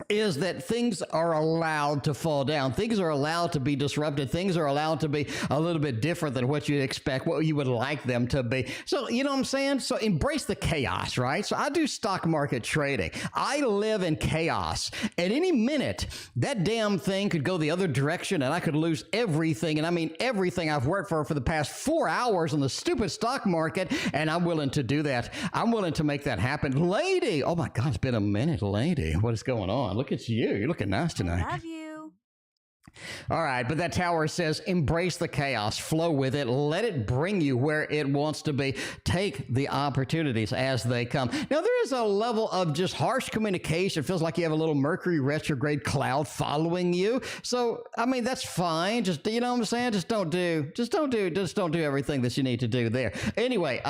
Is that things are allowed to fall down. Things are allowed to be disrupted. Things are allowed to be a little bit different than what you'd expect, what you would like them to be. So, you know what I'm saying? So embrace the chaos, right? So I do stock market trading. I live in chaos. At any minute, that damn thing could go the other direction and I could lose everything. And I mean, everything I've worked for the past 4 hours on the stupid stock market. And I'm willing to do that. I'm willing to make that happen. Lady, oh my God, it's been a minute, lady. What is going on? Look at you. You're looking nice tonight. I love you. All right, but that tower says embrace the chaos, flow with it, let it bring you where it wants to be. Take the opportunities as they come. Now, there is a level of just harsh communication. It feels like you have a little Mercury retrograde cloud following you. So, I mean, that's fine. Just, you know what I'm saying? Just don't do everything that you need to do there. Anyway,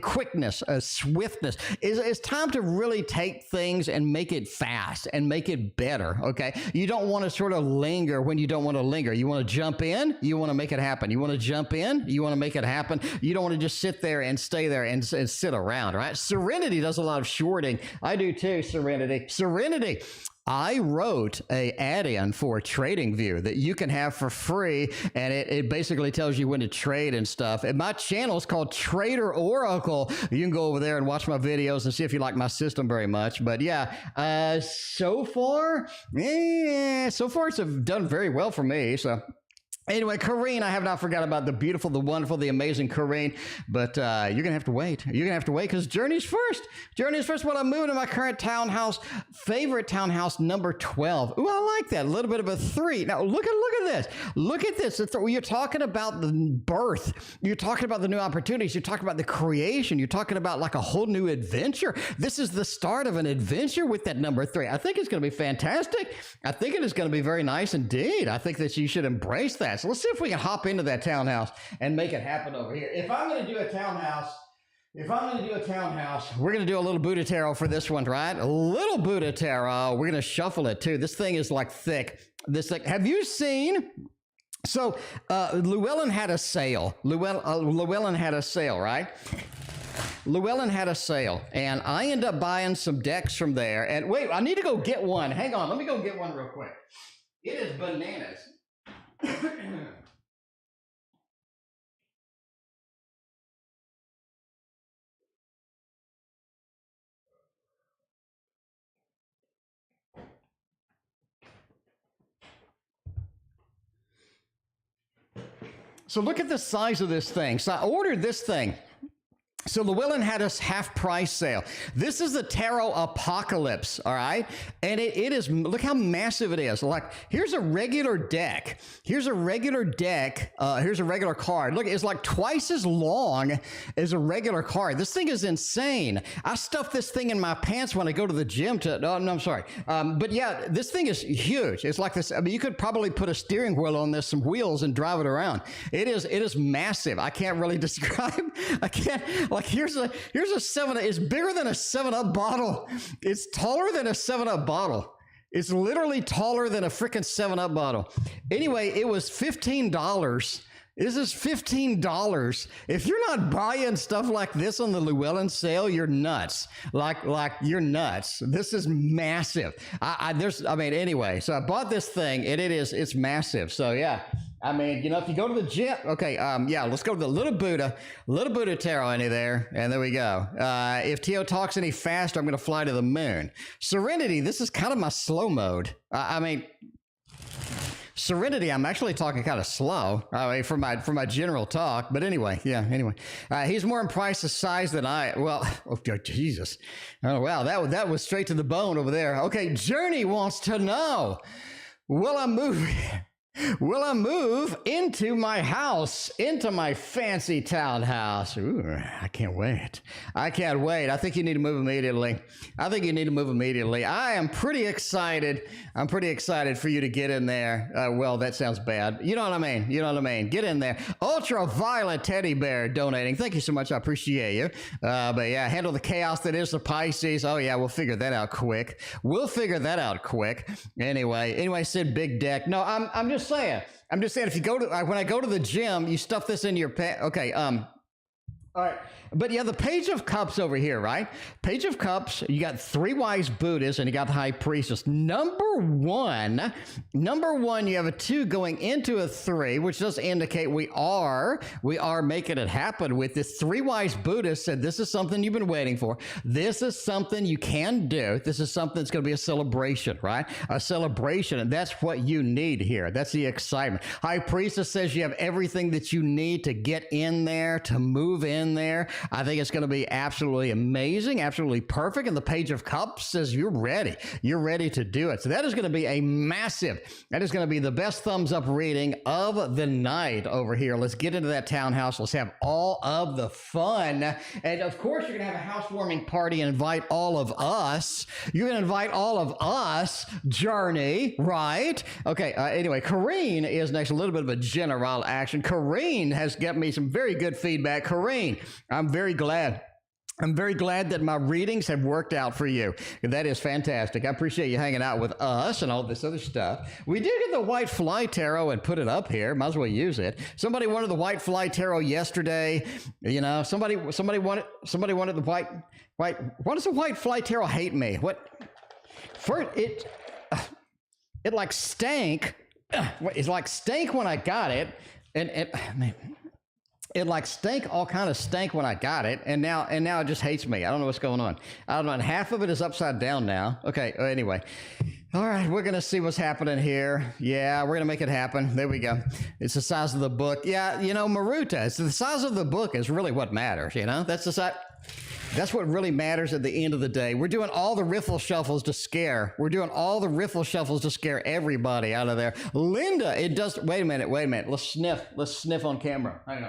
quickness, swiftness. It's time to really take things and make it fast and make it better, okay? You don't want to sort of linger when you don't want to linger. You want to jump in, you want to make it happen. You want to jump in, you want to make it happen. You don't want to just sit there and stay there and sit around, right? Serenity does a lot of shorting. I do too, Serenity. Serenity. I wrote a add-in for TradingView that you can have for free, and it basically tells you when to trade and stuff. And my channel is called TarotOracle. You can go over there and watch my videos and see if you like my system very much. But yeah, so far it's done very well for me. So anyway, Carine, I have not forgot about the beautiful, the wonderful, the amazing Carine, but you're going to have to wait. You're going to have to wait because journey's first. Journey's first. Well, I'm moving to my current townhouse, favorite townhouse, number 12. Ooh, I like that. A little bit of a 3. Now, look at this. Look at this. You're talking about the birth. You're talking about the new opportunities. You're talking about the creation. You're talking about like a whole new adventure. This is the start of an adventure with that number 3. I think it's going to be fantastic. I think it is going to be very nice indeed. I think that you should embrace that. So let's see if we can hop into that townhouse and make it happen over here. If I'm going to do a townhouse, we're going to do a little Buddha tarot for this one, right? A little Buddha tarot. We're going to shuffle it too. This thing is like thick. This thing. Have you seen? So Llewellyn had a sale. Llewellyn had a sale, right? Llewellyn had a sale, and I end up buying some decks from there. And wait, I need to go get one. Hang on. Let me go get one real quick. It is bananas. So look at the size of this thing. So I ordered this thing. So Llewellyn had a half price sale. This is the Tarot Apocalypse, all right? And it is, look how massive it is. Like, here's a regular deck. Here's a regular deck. Here's a regular card. Look, it's like twice as long as a regular card. This thing is insane. I stuff this thing in my pants when I go to the gym no, I'm sorry. But yeah, this thing is huge. It's like this. I mean, you could probably put a steering wheel on this, some wheels, and drive it around. It is massive. I can't really describe. I can't. Like, here's a 7-Up. It's bigger than a 7-Up bottle. It's taller than a 7-Up bottle. It's literally taller than a freaking 7-Up bottle. Anyway, it was $15. This is $15. If you're not buying stuff like this on the Llewellyn sale, you're nuts. Like you're nuts. This is massive. Anyway, so I bought this thing, and it's massive. So yeah. I mean, you know, if you go to the gym, okay, yeah, let's go to the little Buddha tarot any there, and there we go. If Teo talks any faster, I'm going to fly to the moon. Serenity, this is kind of my slow mode. Serenity, I'm actually talking kind of slow, for my general talk, but anyway, yeah, anyway. He's more in price of size than oh, Jesus. Oh, wow, that was straight to the bone over there. Okay, Journey wants to know, will I move into my house, into my fancy townhouse? Ooh, I can't wait. I think you need to move immediately. I am pretty excited. I'm pretty excited for you to get in there. Well, that sounds bad. You know what I mean? Get in there. Ultraviolet TeddyBear donating. Thank you so much. I appreciate you. But yeah, handle the chaos that is the Pisces. Oh yeah, we'll figure that out quick. Anyway, said big deck. No, I'm just saying, if you go to, when I go to the gym, you stuff this into your pants. Okay. All right. But yeah, the Page of Cups over here, right? Page of Cups, you got 3 wise Buddhists, and you got the High Priestess. Number one, you have a 2 going into a 3, which does indicate we are making it happen with this. 3 wise Buddhists said, this is something you've been waiting for. This is something you can do. This is something that's going to be a celebration, right? A celebration, and that's what you need here. That's the excitement. High Priestess says you have everything that you need to get in there, to move in in there. I think it's going to be absolutely amazing, absolutely perfect. And the Page of Cups says you're ready. You're ready to do it. So that is going to be a massive, that is going to be the best thumbs up reading of the night over here. Let's get into that townhouse. Let's have all of the fun. And of course, you're going to have a housewarming party and invite all of us. You're going to invite all of us, Journey, right? Okay, anyway, Carine is next. A little bit of a general action. Carine has given me some very good feedback. Carine, I'm very glad that my readings have worked out for you. That is fantastic. I appreciate you hanging out with us and all this other stuff. We did get the White Fly Tarot and put it up here. Might as well use it. Somebody wanted the White Fly Tarot yesterday. You know, somebody wanted the white. Why does the White Fly Tarot hate me? What? First, it like stank. It's like stank when I got it, and it like stank, all kind of stank when I got it, and now it just hates me. I don't know what's going on. I don't know. And half of it is upside down now. Okay. Anyway, all right, we're gonna see what's happening here. Yeah, we're gonna make it happen. There we go. It's the size of the book. Yeah, you know, Maruta. It's the size of the book is really what matters. You know, that's the size. That's what really matters at the end of the day. We're doing all the riffle shuffles to scare. We're doing all the riffle shuffles to scare everybody out of there. Linda, it does. Wait a minute. Let's sniff. Let's sniff on camera. Hang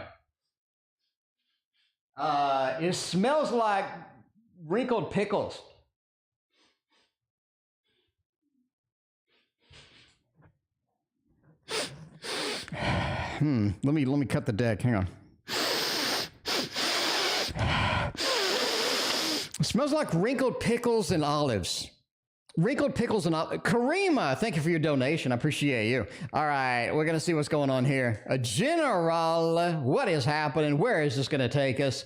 on. It smells like wrinkled pickles. Let me cut the deck. Hang on. It smells like wrinkled pickles and olives. Wrinkled pickles and olives. Karima, thank you for your donation. I appreciate you. All right, we're going to see what's going on here. A general, what is happening? Where is this going to take us?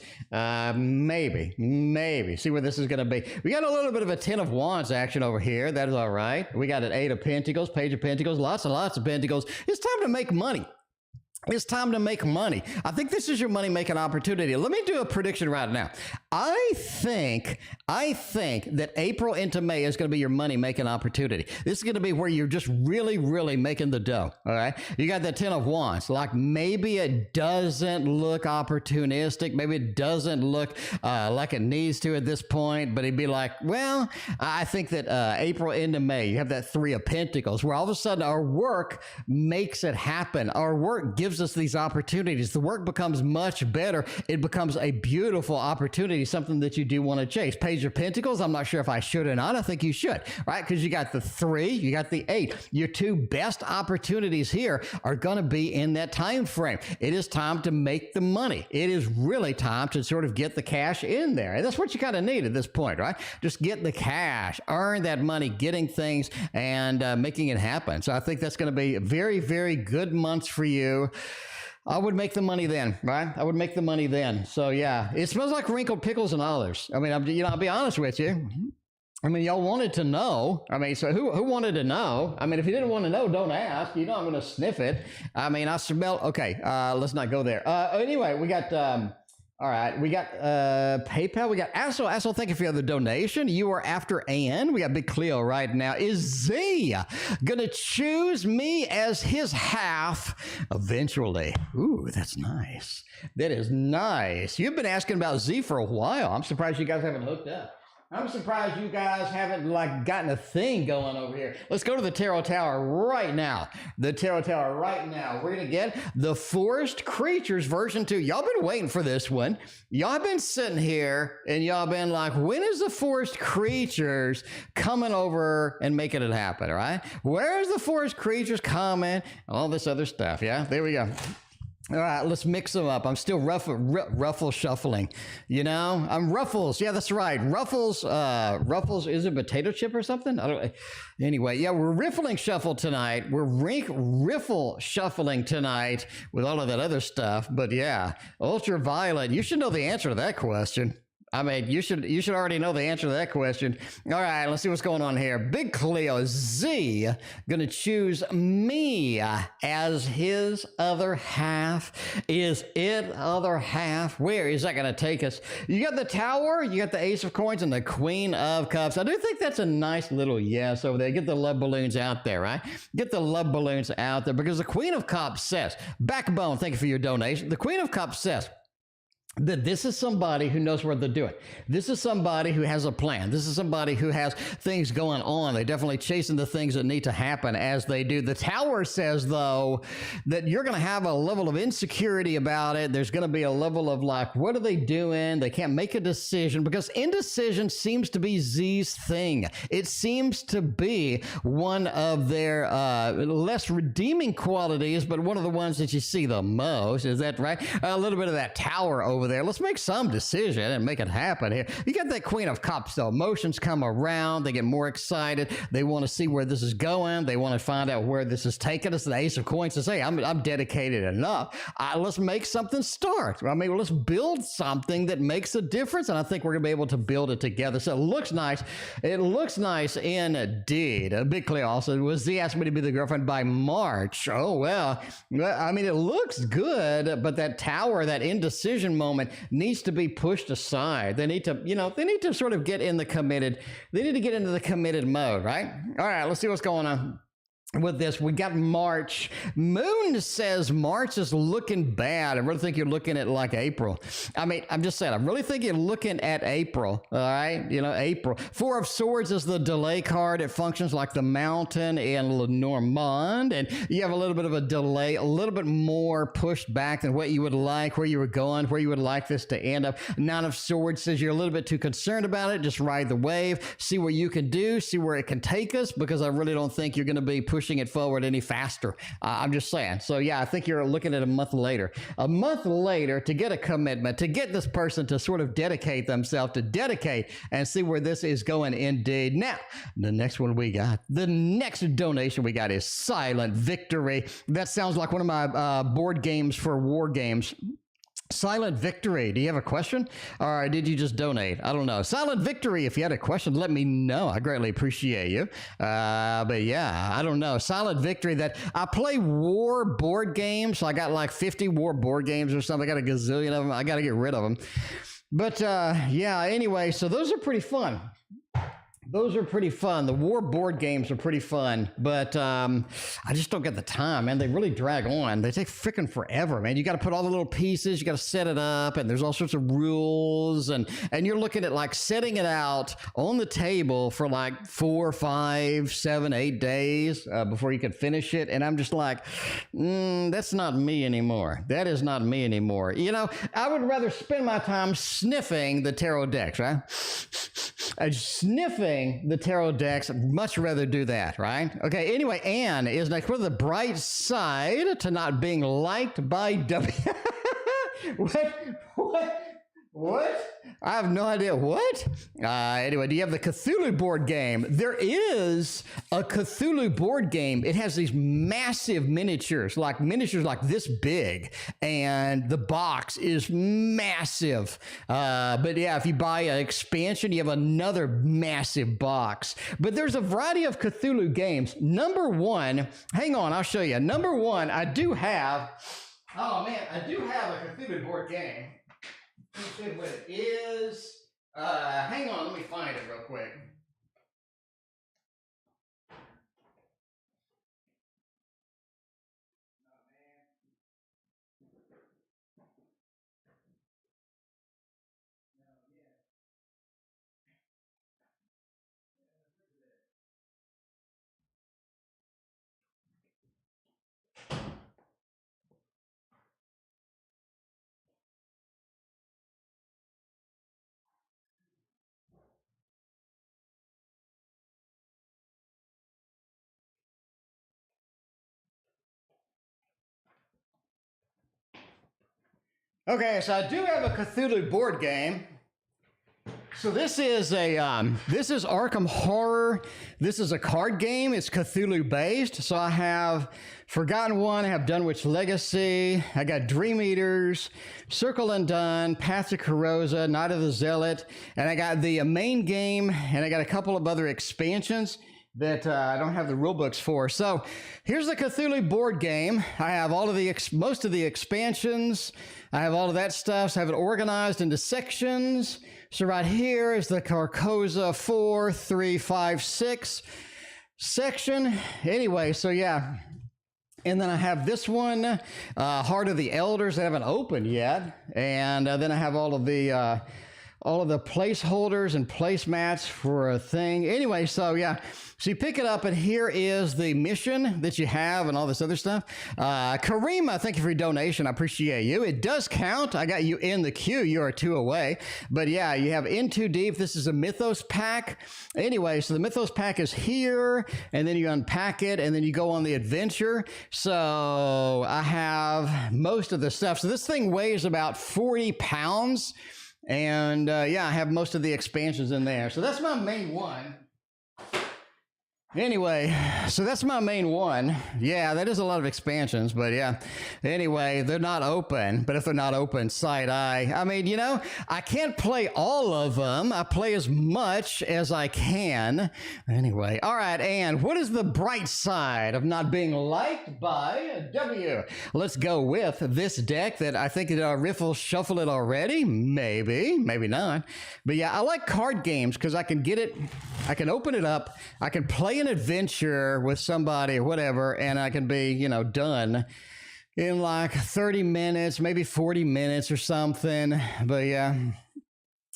Maybe. See where this is going to be. We got a little bit of a 10 of Wands action over here. That is all right. We got an 8 of Pentacles, Page of Pentacles, lots and lots of Pentacles. It's time to make money. It's time to make money. I think this is your money-making opportunity. Let me do a prediction right now. I think that April into May is going to be your money-making opportunity. This is going to be where you're just really, really making the dough, all right? You got that 10 of Wands. Like maybe it doesn't look opportunistic. Maybe it doesn't look like it needs to at this point, but it'd be like, well, I think that April into May, you have that 3 of Pentacles, where all of a sudden our work makes it happen. Our work gives us these opportunities. The work becomes much better. It becomes a beautiful opportunity, something that you do want to chase. Page of Pentacles, I'm not sure if I should or not. I think you should, right? Because you got the 3, you got the 8. Your 2 best opportunities here are going to be in that time frame. It is time to make the money. It is really time to sort of get the cash in there. And that's what you kind of need at this point, right? Just get the cash, earn that money, getting things and making it happen. So I think that's going to be very, very good months for you. I would make the money then, right? I would make the money then. So yeah, it smells like wrinkled pickles and olives. I mean, I'll be honest with you. I mean, y'all wanted to know. I mean, so who wanted to know? I mean, if you didn't want to know, don't ask. You know I'm going to sniff it. I mean, I smell. Okay, let's not go there. Anyway, we got. All right, we got PayPal. We got Assel, thank you for the other donation. You are after Ann. We got Big Cleo right now. Is Z gonna choose me as his half eventually? Ooh, that's nice. That is nice. You've been asking about Z for a while. I'm surprised you guys haven't hooked up. I'm surprised you guys haven't like gotten a thing going over here. Let's go to the Tarot Tower right now. The Tarot Tower right now. We're going to get the Forest Creatures version 2. Y'all been waiting for this one. Y'all been sitting here and y'all been like, when is the Forest Creatures coming over and making it happen, all right? Where's the Forest Creatures coming? All this other stuff, yeah? There we go. All right, let's mix them up. I'm still ruffle shuffling. You know, I'm Ruffles. Yeah, that's right. Ruffles, is it potato chip or something? I don't. Anyway, yeah, we're riffling shuffle tonight. We're riffle shuffling tonight with all of that other stuff. But yeah, Ultraviolet, you should know the answer to that question. I mean, you should already know the answer to that question. All right, let's see what's going on here. Big Cleo Z gonna choose me as his other half. Is it other half? Where is that gonna take us? You got the Tower, you got the Ace of Coins, and the Queen of Cups. I do think that's a nice little yes over there. Get the love balloons out there, right? Get the love balloons out there because the Queen of Cups says, Backbone, thank you for your donation. The Queen of Cups says, that this is somebody who knows what they're doing. This is somebody who has a plan. This is somebody who has things going on. They're definitely chasing the things that need to happen as they do. The Tower says, though, that you're going to have a level of insecurity about it. There's going to be a level of like, what are they doing? They can't make a decision because indecision seems to be Z's thing. It seems to be one of their less redeeming qualities, but one of the ones that you see the most. Is that right? A little bit of that Tower over there. Let's make some decision and make it happen here. You got that Queen of Cups, though. Emotions come around. They get more excited. They want to see where this is going. They want to find out where this is taking us. The Ace of Coins says, hey, I'm dedicated enough. Let's make something start. I mean, let's build something that makes a difference, and I think we're going to be able to build it together. So it looks nice. It looks nice indeed. Big Cleo also was Z asked me to be the girlfriend by March. Oh, well, I mean, it looks good, but that Tower, that indecision moment needs to be pushed aside. They need to, they need to sort of get in the committed, they need to get into the committed mode, right? All right, let's see what's going on with this. We got March. Moon says March is looking bad. I really think you're looking at like April. I mean, I'm just saying, I really think you're looking at April. All right. April. Four of Swords is the delay card. It functions like the Mountain in Lenormand. And you have a little bit of a delay, a little bit more pushed back than what you would like, where you were going, where you would like this to end up. Nine of Swords says you're a little bit too concerned about it. Just ride the wave. See what you can do. See where it can take us, because I really don't think you're going to be pushing it forward any faster. I'm just saying. So yeah, I think you're looking at a month later to get a commitment, to get this person to sort of dedicate themselves, to dedicate and see where this is going indeed. Now, the next one we got, the next donation we got is Silent Victory. That sounds like one of my board games for war games. Silent Victory, do you have a question? Or did you just donate? I don't know. Silent Victory, if you had a question, let me know. I greatly appreciate you. But yeah, I don't know. Silent Victory, that I play war board games. So I got like 50 war board games or something. I got a gazillion of them. I got to get rid of them. But yeah, anyway, so those are pretty fun. Those are pretty fun. The war board games are pretty fun, but I just don't get the time, man. They really drag on. They take freaking forever, man. You got to put all the little pieces. You got to set it up, and there's all sorts of rules, and you're looking at like setting it out on the table for like 4, 5, 7, 8 days before you can finish it. And I'm just like, that's not me anymore. That is not me anymore. I would rather spend my time sniffing the tarot decks, right? Sniffing the tarot decks, much rather do that, right? Okay, anyway, Anne is next. What are the bright side to not being liked by W? What? I have no idea. What? Anyway, do you have the Cthulhu board game? There is a Cthulhu board game. It has these massive miniatures like this big, and the box is massive. But yeah, if you buy an expansion, you have another massive box. But there's a variety of Cthulhu games. Number one, hang on, I'll show you. Number one, I do have a Cthulhu board game. Let's see what it is. Hang on, let me find it real quick. Okay, so I do have a Cthulhu board game. So this is Arkham Horror. This is a card game. It's Cthulhu based. So I have Forgotten One. I have Dunwich Legacy. I got Dream Eaters, Circle Undone, Path to Corrosa, Night of the Zealot, and I got the main game, and I got a couple of other expansions that I don't have the rule books for. So here's the Cthulhu board game. I have all of most of the expansions. I have all of that stuff. So I have it organized into sections. So right here is the Carcosa 4, 3, 5, 6 section. Anyway, so yeah. And then I have this one, Heart of the Elders, that haven't opened yet. And then I have all of the placeholders and placemats for a thing. Anyway, so yeah, so you pick it up, and here is the mission that you have and all this other stuff. Karima, thank you for your donation. I appreciate you. It does count. I got you in the queue. You are 2 away. But yeah, you have In Too Deep. This is a Mythos pack. Anyway, so the Mythos pack is here, and then you unpack it, and then you go on the adventure. So I have most of the stuff. So this thing weighs about 40 pounds. And yeah, I have most of the expansions in there. So that's my main one. Anyway, so that's my main one. Yeah, that is a lot of expansions, but yeah. Anyway, they're not open, but if they're not open, side eye. I mean, you know, I can't play all of them. I play as much as I can. Anyway, all right, and what is the bright side of not being liked by W? Let's go with this deck that I think Riffle shuffled it already. Maybe, maybe not. But yeah, I like card games because I can get it, I can open it up, I can play an adventure with somebody or whatever, and I can be, you know, done in like 30 minutes, maybe 40 minutes or something. But yeah.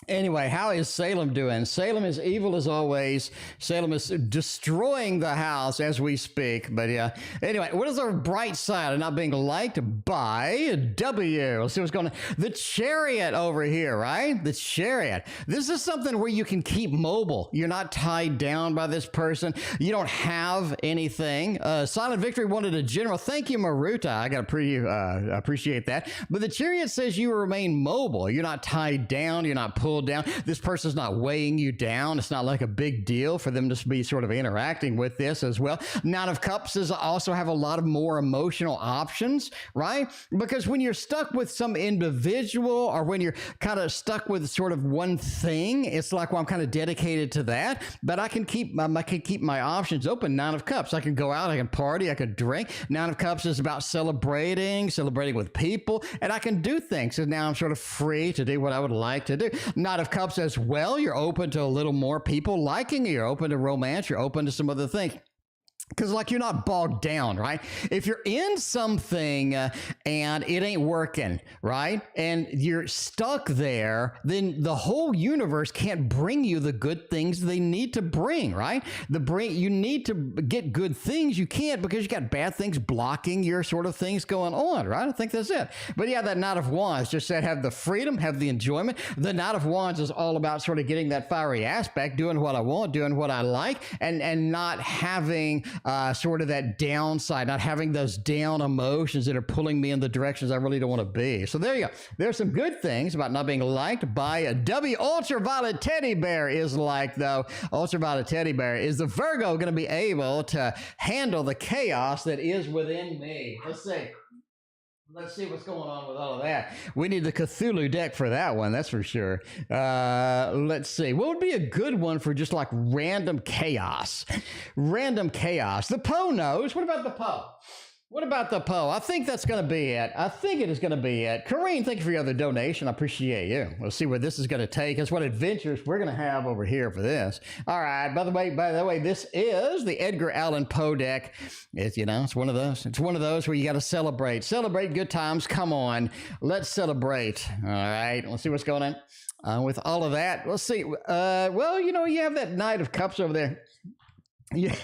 Anyway, how is Salem doing? Salem is evil as always. Salem is destroying the house as we speak. But yeah. Anyway, what is our bright side of not being liked by W? Let's see what's going on. The Chariot over here, right? The Chariot. This is something where you can keep mobile. You're not tied down by this person. You don't have anything. Silent Victory wanted a general. Thank you, Maruta. I got to appreciate that. But the Chariot says you remain mobile. You're not tied down. You're not pulled down. This person's not weighing you down. It's not like a big deal for them to be sort of interacting with this as well. Nine of Cups is also have a lot of more emotional options, right? Because when you're stuck with some individual, or when you're kind of stuck with sort of one thing, it's like, well, I'm kind of dedicated to that, but I can keep my options open. Nine of Cups, I can go out, I can party, I can drink. Nine of Cups is about celebrating with people, and I can do things. And now I'm sort of free to do what I would like to do. Knight of Cups as well. You're open to a little more people liking you. You're open to romance. You're open to some other things. Because like you're not bogged down, right? If you're in something and it ain't working, right? And you're stuck there, then the whole universe can't bring you the good things they need to bring, right? You need to get good things. You can't because you got bad things blocking your sort of things going on, right? I think that's it. But yeah, that Knight of Wands just said have the freedom, have the enjoyment. The Knight of Wands is all about sort of getting that fiery aspect, doing what I want, doing what I like, and not having sort of that downside, not having those down emotions that are pulling me in the directions I really don't want to be. So there you go. There's some good things about not being liked by a W. Ultraviolet TeddyBear is like, though. Ultraviolet TeddyBear, is the Virgo going to be able to handle the chaos that is within me? Let's see. Let's see what's going on with all of that. We need the Cthulhu deck for that one, that's for sure. Let's see. What would be a good one for just like random chaos? Random chaos. The Poe knows. What about the Poe? What about the Poe? I think that's going to be it. I think it is going to be it. Carine, thank you for your other donation. I appreciate you. We'll see where this is going to take us, what adventures we're going to have over here for this. All right. By the way, this is the Edgar Allan Poe deck. It's, you know, it's one of those. It's one of those where you got to celebrate. Celebrate good times. Come on. Let's celebrate. All right. Let's see what's going on. With all of that, let's see. Well, you know, you have that Knight of Cups over there. Yeah.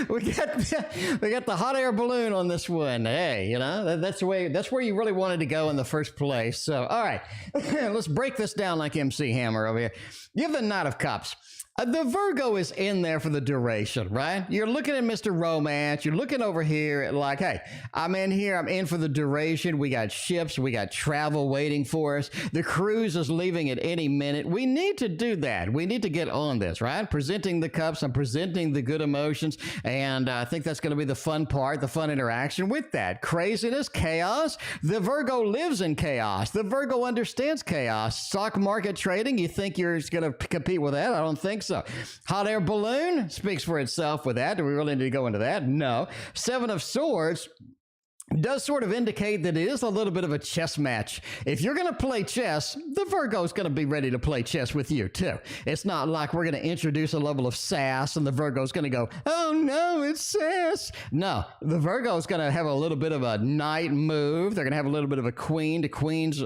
we got the hot air balloon on this one. Hey, you know, that's where you really wanted to go in the first place. So, all right, let's break this down like MC Hammer over here. You have the Knight of Cups. The Virgo is in there for the duration, right? You're looking at Mr. Romance. You're looking over here at like, hey, I'm in here. I'm in for the duration. We got ships. We got travel waiting for us. The cruise is leaving at any minute. We need to do that. We need to get on this, right? Presenting the cups. I'm presenting the good emotions. And I think that's going to be the fun part, the fun interaction with that. Craziness, chaos. The Virgo lives in chaos. The Virgo understands chaos. Stock market trading, you think you're going to compete with that? I don't think so. Hot air balloon speaks for itself with that. Do we really need to go into that? No. Seven of Swords. does sort of indicate that it is a little bit of a chess match. If you're going to play chess, the Virgo is going to be ready to play chess with you too. It's not like we're going to introduce a level of sass and the Virgo is going to go, oh no, it's sass. No, the Virgo is going to have a little bit of a knight move. They're going to have a little bit of a queen to queen's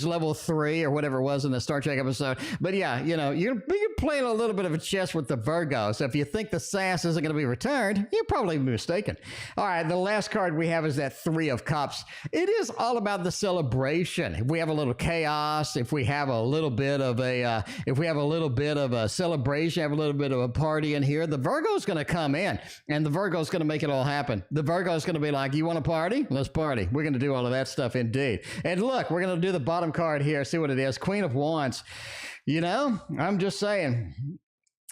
level 3 or whatever it was in the Star Trek episode. But yeah, you know, you're playing a little bit of a chess with the Virgo. So if you think the sass isn't going to be returned, you're probably mistaken. All right, the last card we have is that 3 of Cups. It is all about the celebration. If we have a little chaos, if we have a little bit of a celebration, have a little bit of a party in here, the Virgo's going to come in and the Virgo's going to make it all happen. The Virgo's going to be like, you want to party? Let's party. We're going to do all of that stuff indeed. And look, we're going to do the bottom card here. See what it is. Queen of Wands. You know, I'm just saying,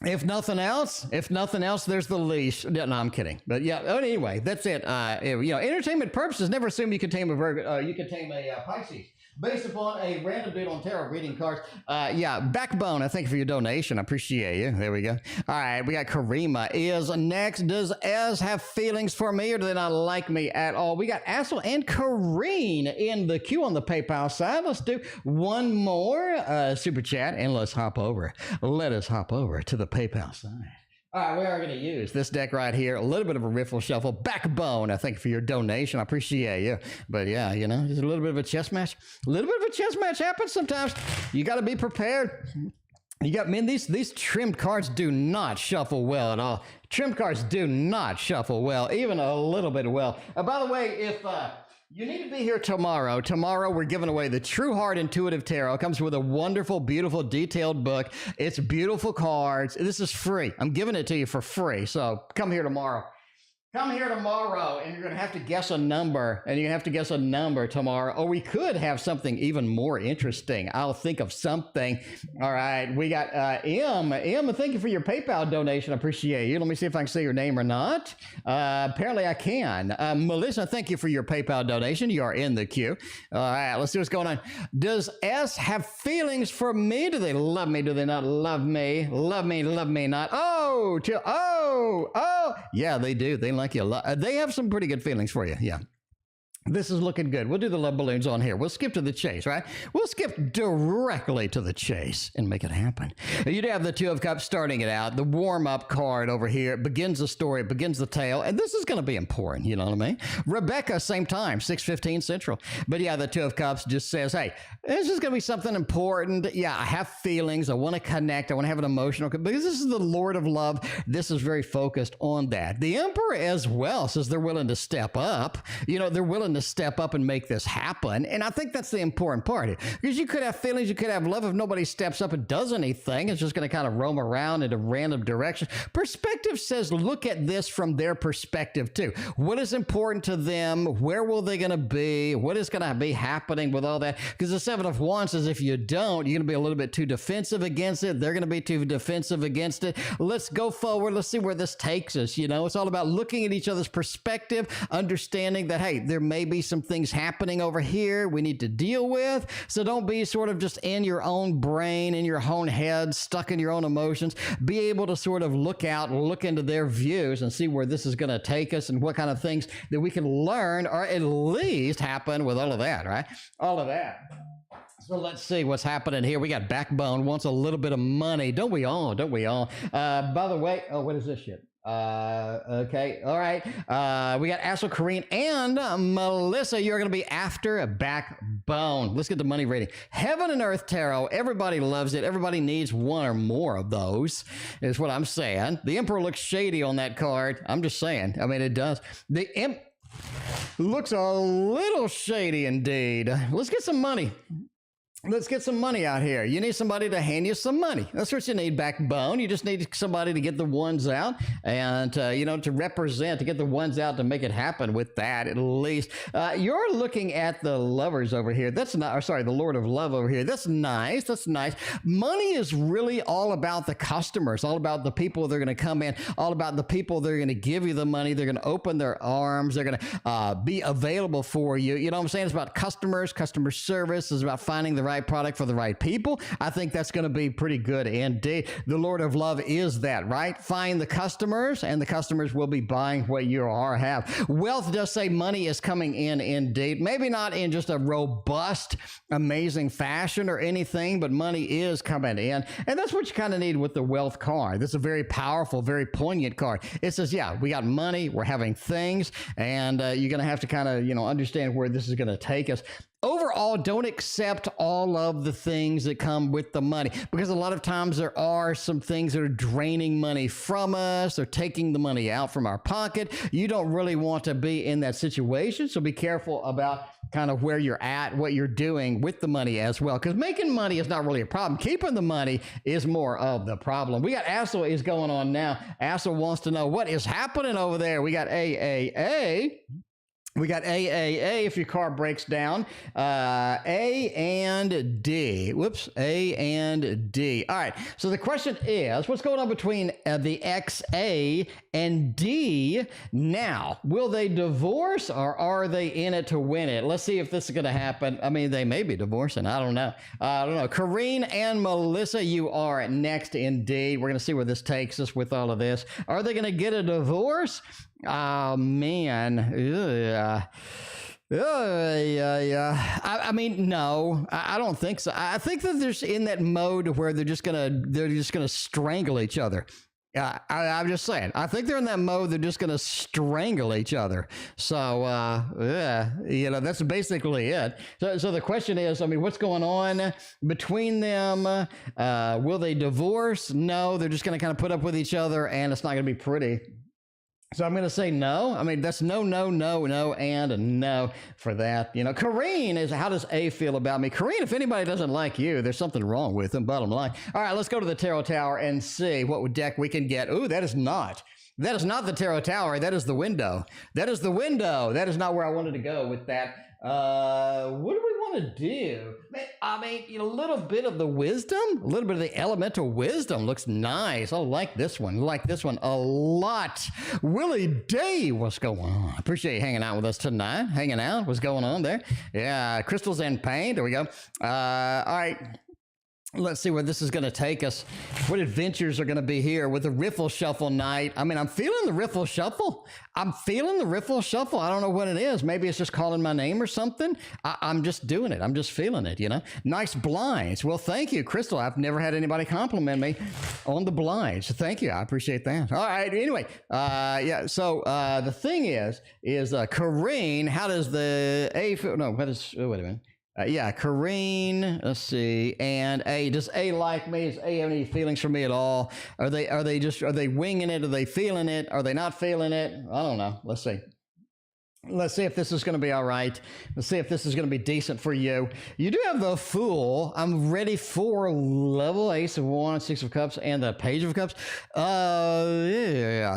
if nothing else, there's the leash. No, I'm kidding. But yeah, anyway, that's it. You know, entertainment purposes, never assume you can tame a Virgo, you can tame a Pisces. Based upon a random dude on tarot reading cards. Yeah, Backbone, I thank you for your donation. I appreciate you. There we go. All right, we got Karima is next. Does Ez have feelings for me or do they not like me at all? We got Assel and Carine in the queue on the PayPal side. Let's do one more super chat and let's hop over. Let us hop over to the PayPal side. All right, we are going to use this deck right here. A little bit of a riffle shuffle. Backbone, I thank you for your donation. I appreciate you. But yeah, you know, just a little bit of a chess match. A little bit of a chess match happens sometimes. You got to be prepared. You got, man, these trimmed cards do not shuffle well at all. Trimmed cards do not shuffle well, even a little bit well. By the way, if... you need to be here tomorrow. Tomorrow, we're giving away the True Heart Intuitive Tarot. It comes with a wonderful, beautiful, detailed book. It's beautiful cards. This is free. I'm giving it to you for free. So come here tomorrow. Come here tomorrow, and you're going to have to guess a number, and you're going to have to guess a number tomorrow, or we could have something even more interesting. I'll think of something. All right, we got M. M, thank you for your PayPal donation. I appreciate you. Let me see if I can say your name or not. Apparently, I can. Melissa, thank you for your PayPal donation. You are in the queue. All right, let's see what's going on. Does S have feelings for me? Do they love me? Do they not love me? Love me not. Oh, yeah, they do. They like you a lot. They have some pretty good feelings for you. Yeah. This is looking good. We'll do the love balloons on here. We'll skip to the chase, right? We'll skip directly to the chase and make it happen. You'd have the 2 of Cups starting it out. The warm-up card over here. It begins the story. It begins the tale. And this is going to be important. You know what I mean? Rebecca, same time, 6:15 Central. But yeah, the 2 of Cups just says, hey, this is going to be something important. Yeah, I have feelings. I want to connect. I want to have an emotional, because this is the Lord of Love. This is very focused on that. The Emperor as well says they're willing to step up. You know, they're willing to step up and make this happen. And I think that's the important part here, because you could have feelings, you could have love. If nobody steps up and does anything, it's just going to kind of roam around into random directions. Perspective says look at this from their perspective too. What is important to them? Where will they going to be? What is going to be happening with all that? Because the 7 of Wands says if you don't, you're going to be a little bit too defensive against it. They're going to be too defensive against it. Let's go forward. Let's see where this takes us. You know, it's all about looking at each other's perspective, understanding that, hey, there may be some things happening over here we need to deal with. So don't be sort of just in your own brain, in your own head, stuck in your own emotions. Be able to sort of look out and look into their views and see where this is going to take us and what kind of things that we can learn or at least happen with all of that, right? All of that. So let's see what's happening here. We got Backbone wants a little bit of money. Don't we all? Don't we all? By the way, oh, what is this shit? Okay, all right. We got Assel, Carine, and Melissa. You're going to be after a Backbone. Let's get the money rating. Heaven and Earth Tarot. Everybody loves it. Everybody needs one or more of those, is what I'm saying. The Emperor looks shady on that card. I'm just saying. I mean, it does. The Imp looks a little shady indeed. Let's get some money. Let's get some money out here. You need somebody to hand you some money. That's what you need, Backbone. You just need somebody to get the ones out and, you know, to represent, to get the ones out to make it happen with that at least. You're looking at the lovers over here. That's not, or sorry, the Lord of Love over here. That's nice. That's nice. Money is really all about the customers, all about the people that are going to come in, all about the people that are going to give you the money. They're going to open their arms. They're going to be available for you. You know what I'm saying? It's about customers, customer service. It's about finding the right product for the right people. I think that's going to be pretty good indeed. The Lord of Love is that, right? Find the customers, and the customers will be buying what you are have. Wealth does say money is coming in indeed. Maybe not in just a robust, amazing fashion or anything, but money is coming in. And that's what you kind of need with the wealth card. This is a very powerful, very poignant card. It says, yeah, we got money, we're having things, and you're going to have to kind of, understand where this is going to take us. Overall, don't accept all of the things that come with the money, because a lot of times there are some things that are draining money from us. They're taking the money out from our pocket. You don't really want to be in that situation, so be careful about kind of where you're at, what you're doing with the money as well, because making money is not really a problem. Keeping the money is more of the problem. We got Assel is going on now. Assel wants to know what is happening over there. We got AAA. We got AAA if your car breaks down. A and D. Whoops. A and D. All right. So the question is, what's going on between the XA and D now? Will they divorce, or are they in it to win it? Let's see if this is going to happen. I mean, they may be divorcing. I don't know. Carine and Melissa, you are next indeed. We're going to see where this takes us with all of this. Are they going to get a divorce? Oh, man. I mean, no, I don't think so. I think that they're in that mode where they're just gonna strangle each other. I'm just saying. I think they're in that mode. They're just going to strangle each other. So, that's basically it. So the question is, I mean, what's going on between them? Will they divorce? No, they're just going to kind of put up with each other, and it's not going to be pretty. So I'm going to say no. I mean, that's no, and a no for that. Carine is, how does A feel about me? Carine, if anybody doesn't like you, there's something wrong with them, bottom line. All right, let's go to the Tarot Tower and see what deck we can get. Ooh, that is not the Tarot Tower. That is the window. That is the window. That is not where I wanted to go with that. What do we want to do? I mean, a little bit of the wisdom, a little bit of the elemental wisdom looks nice. I like this one. I like this one a lot. Willie D, what's going on? Appreciate you hanging out with us tonight. Hanging out. What's going on there? Yeah, crystals and paint. There we go. All right. Let's see where this is going to take us. What adventures are going to be here with the Riffle Shuffle night? I mean, I'm feeling the Riffle Shuffle. I don't know what it is. Maybe it's just calling my name or something. I'm just doing it. I'm just feeling it, Nice blinds. Well, thank you, Crystal. I've never had anybody compliment me on the blinds. So thank you. I appreciate that. All right. Anyway, So the thing is Carine, how does the A feel? No, wait a minute. Carine, let's see, and A, does A like me? Does A have any feelings for me at all? Are they winging it? Are they feeling it? Are they not feeling it? I don't know. Let's see. Let's see if this is going to be all right. Let's see if this is going to be decent for you. You do have the Fool. I'm ready for level Ace of Wands, Six of Cups, and the Page of Cups.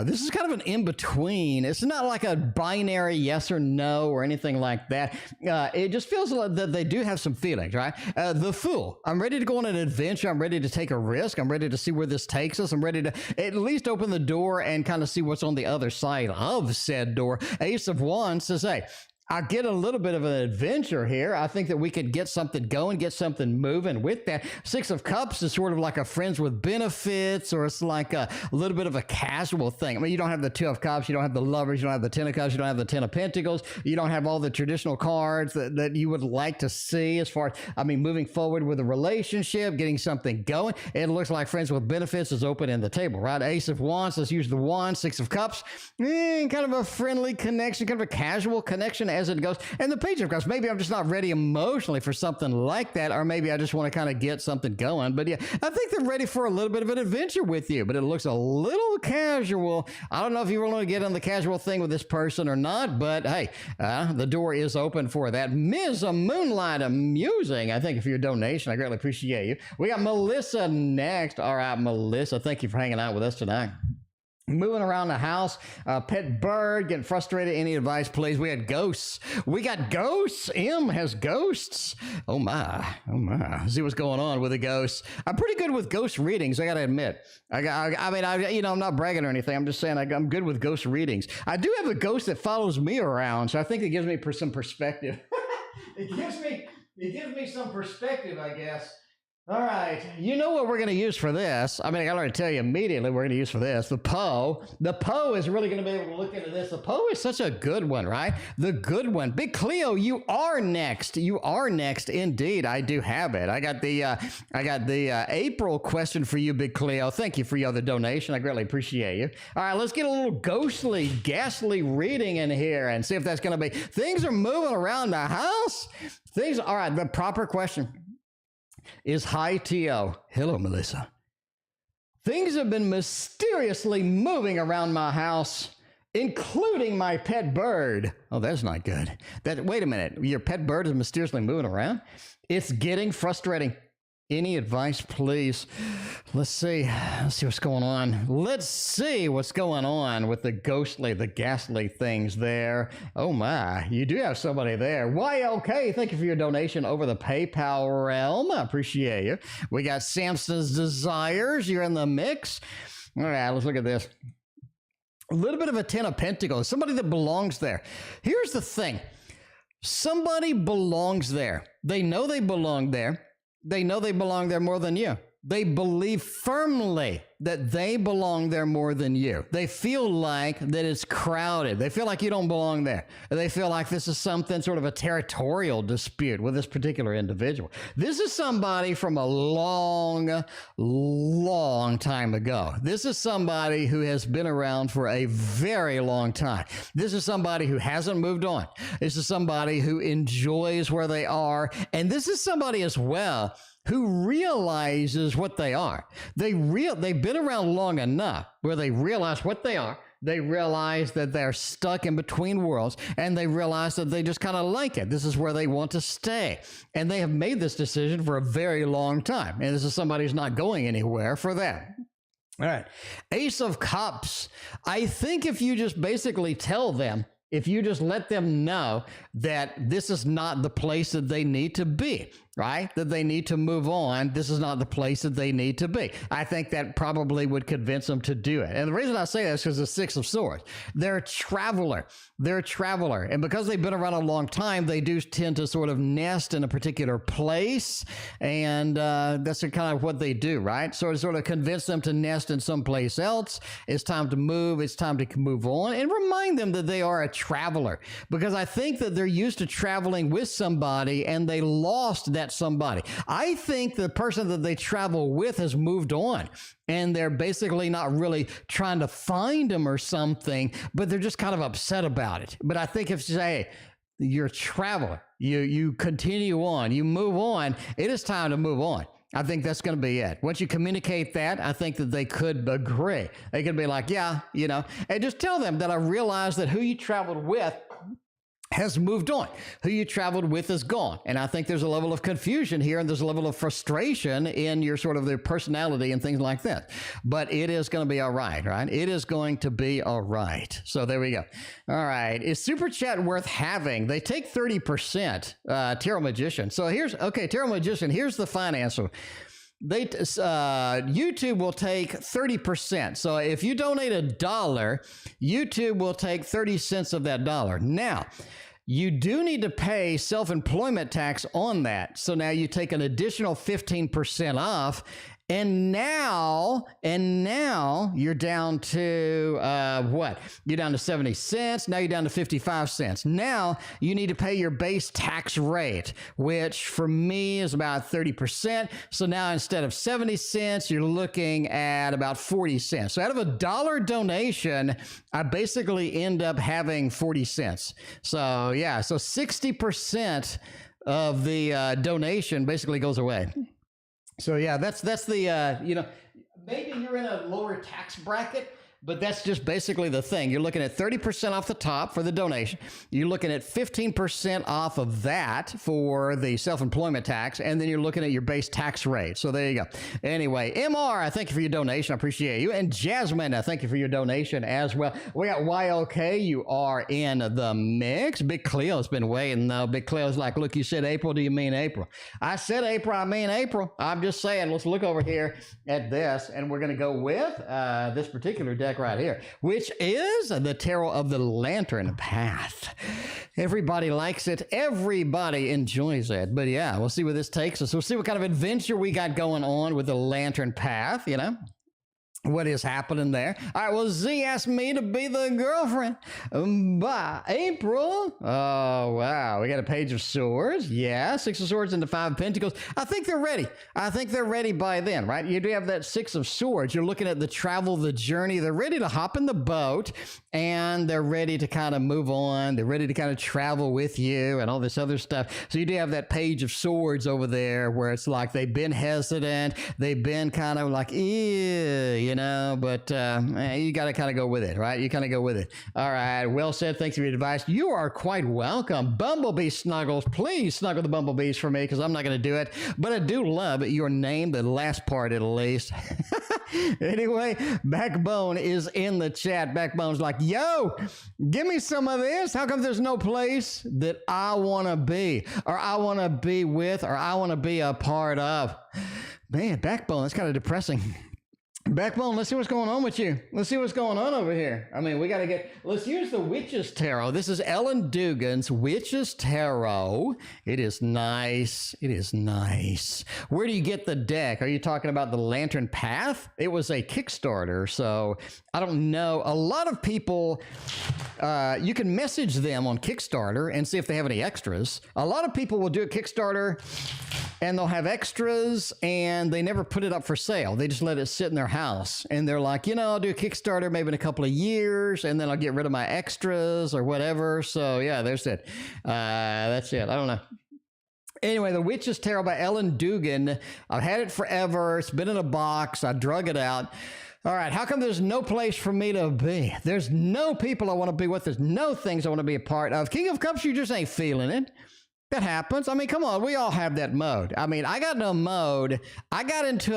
This is kind of an in-between. It's not like a binary yes or no or anything like that. It just feels like that they do have some feelings, right? The Fool. I'm ready to go on an adventure. I'm ready to take a risk. I'm ready to see where this takes us. I'm ready to at least open the door and kind of see what's on the other side of said door. Ace of Wands says, hey, I get a little bit of an adventure here. I think that we could get something going, get something moving with that. Six of Cups is sort of like a friends with benefits, or it's like a little bit of a casual thing. I mean, you don't have the Two of Cups, you don't have the Lovers, you don't have the Ten of Cups, you don't have the Ten of Pentacles, you don't have all the traditional cards that you would like to see as far as, moving forward with a relationship, getting something going. It looks like friends with benefits is open in the table, right? Ace of Wands, let's use the Wand. Six of Cups, kind of a friendly connection, kind of a casual connection as it goes. And the Page of Cups, maybe I'm just not ready emotionally for something like that, or maybe I just want to kind of get something going. But yeah, I think they're ready for a little bit of an adventure with you, but it looks a little casual. I don't know if you want to get on the casual thing with this person or not, but hey, the door is open for that. Ms. Moonlight Musing, I thank you for your donation. I greatly appreciate you. We got Melissa next. All right, Melissa, thank you for hanging out with us tonight. Moving around the house, pet bird, getting frustrated. Any advice, please? We had ghosts. We got ghosts. M has ghosts. Oh my. See what's going on with the ghosts. I'm pretty good with ghost readings, I gotta admit. I'm not bragging or anything. I'm just saying I'm good with ghost readings. I do have a ghost that follows me around, so I think it gives me some perspective. It gives me It gives me some perspective, I guess. All right, you know what we're going to use for this? I mean, I got to tell you immediately what we're going to use for this. The Poe. The Poe is really going to be able to look into this. The Poe is such a good one, right? The good one. Big Cleo, you are next. You are next, indeed. I do have it. I got the April question for you, Big Cleo. Thank you for your other donation. I greatly appreciate you. All right, let's get a little ghostly, ghastly reading in here and see if that's going to be. Things are moving around the house. All right, the proper question is hi, T.O. Hello, Melissa. Things have been mysteriously moving around my house, including my pet bird. Oh, that's not good. Wait a minute. Your pet bird is mysteriously moving around? It's getting frustrating. Any advice, please? Let's see what's going on. Let's see what's going on with the ghostly, the ghastly things there. Oh my, you do have somebody there. YLK, thank you for your donation over the PayPal realm. I appreciate you. We got Samson's Desires. You're in the mix. All right, let's look at this. A little bit of a 10 of Pentacles. Somebody that belongs there. Here's the thing. Somebody belongs there. They know they belong there. They know they belong there more than you. They believe firmly that they belong there more than you. They feel like that it's crowded. They feel like you don't belong there. They feel like this is something sort of a territorial dispute with this particular individual. This is somebody from a long, long time ago. This is somebody who has been around for a very long time. This is somebody who hasn't moved on. This is somebody who enjoys where they are. And this is somebody as well who realizes what they are. They've been around long enough where they realize what they are. They realize that they're stuck in between worlds, and they realize that they just kind of like it. This is where they want to stay. And they have made this decision for a very long time. And this is somebody who's not going anywhere for that. All right. Ace of Cups. I think if you just basically tell them, if you just let them know that this is not the place that they need to be, right? That they need to move on. This is not the place that they need to be. I think that probably would convince them to do it. And the reason I say that is because the Six of Swords. They're a traveler. They're a traveler. And because they've been around a long time, they do tend to sort of nest in a particular place. And that's kind of what they do, right? So to sort of convince them to nest in someplace else. It's time to move. It's time to move on. And remind them that they are a traveler. Because I think that they're used to traveling with somebody and they lost that somebody. I think the person that they travel with has moved on and they're basically not really trying to find them or something, but they're just kind of upset about it. But I think if you say, hey, you're a traveler, you continue on, you move on, it is time to move on. I think that's going to be it. Once you communicate that, I think that they could agree. They could be like, yeah, you know, and just tell them that I realize that who you traveled with has moved on. Who you traveled with is gone. And I think there's a level of confusion here and there's a level of frustration in your sort of their personality and things like that. But it is going to be all right, right? It is going to be all right. So there we go. All right. Is Super Chat worth having? They take 30%, Tarot Magician. So Tarot Magician, here's the fine answer. YouTube will take 30%. So if you donate $1, YouTube will take 30 cents of that dollar. Now, you do need to pay self-employment tax on that. So now you take an additional 15% off. And now you're down to what? You're down to 70 cents. Now you're down to 55 cents. Now you need to pay your base tax rate, which for me is about 30%. So now instead of 70 cents, you're looking at about 40 cents. So out of $1 donation, I basically end up having 40 cents. So yeah, so 60% of the donation basically goes away. So yeah, that's the, maybe you're in a lower tax bracket, but that's just basically the thing. You're looking at 30% off the top for the donation. You're looking at 15% off of that for the self-employment tax, and then you're looking at your base tax rate. So there you go. Anyway, MR, I thank you for your donation. I appreciate you. And Jasmine, I thank you for your donation as well. We got YLK. You are in the mix. Big Cleo's been waiting, though. Big Cleo's like, look, you said April. Do you mean April? I said April. I mean April. I'm just saying, let's look over here at this, and we're going to go with this particular deck deck right here, which is the Tarot of the Lantern Path. Everybody likes it. Everybody enjoys it. But yeah, we'll see where this takes us. We'll see what kind of adventure we got going on with the Lantern Path, you know. What is happening there? All right, well, Z asked me to be the girlfriend by April. Oh, wow. We got a Page of Swords. Yeah, Six of Swords into Five of Pentacles. I think they're ready. I think they're ready by then, right? You do have that Six of Swords. You're looking at the travel, the journey. They're ready to hop in the boat, and they're ready to kind of move on. They're ready to kind of travel with you and all this other stuff. So you do have that Page of Swords over there where it's like they've been hesitant. They've been kind of like, you know, but you got to kind of go with it, right? You kind of go with it. All right. Well said. Thanks for your advice. You are quite welcome. Bumblebee Snuggles, please snuggle the bumblebees for me because I'm not going to do it. But I do love your name, the last part at least. Anyway, Backbone is in the chat. Backbone's like, yo, give me some of this. How come there's no place that I want to be or I want to be with or I want to be a part of? Man, Backbone, that's kind of depressing. Backbone, let's see what's going on with you. Let's see what's going on over here. I mean, we got to let's use the Witch's Tarot. This is Ellen Dugan's Witch's Tarot. It is nice. It is nice. Where do you get the deck? Are you talking about the Lantern Path? It was a Kickstarter, so I don't know. A lot of people, you can message them on Kickstarter and see if they have any extras. A lot of people will do a Kickstarter and they'll have extras and they never put it up for sale. They just let it sit in their house and they're like, you know, I'll do a Kickstarter maybe in a couple of years and then I'll get rid of my extras or whatever. So yeah, there's it. That's it. I don't know. Anyway, the Witch's Tarot by Ellen Dugan. I've had it forever. It's been in a box. I drug it out. All right, how come there's no place for me to be? There's no people I want to be with. There's no things I want to be a part of. King of Cups, you just ain't feeling it. That happens. I mean, come on, we all have that mode. I mean, I got into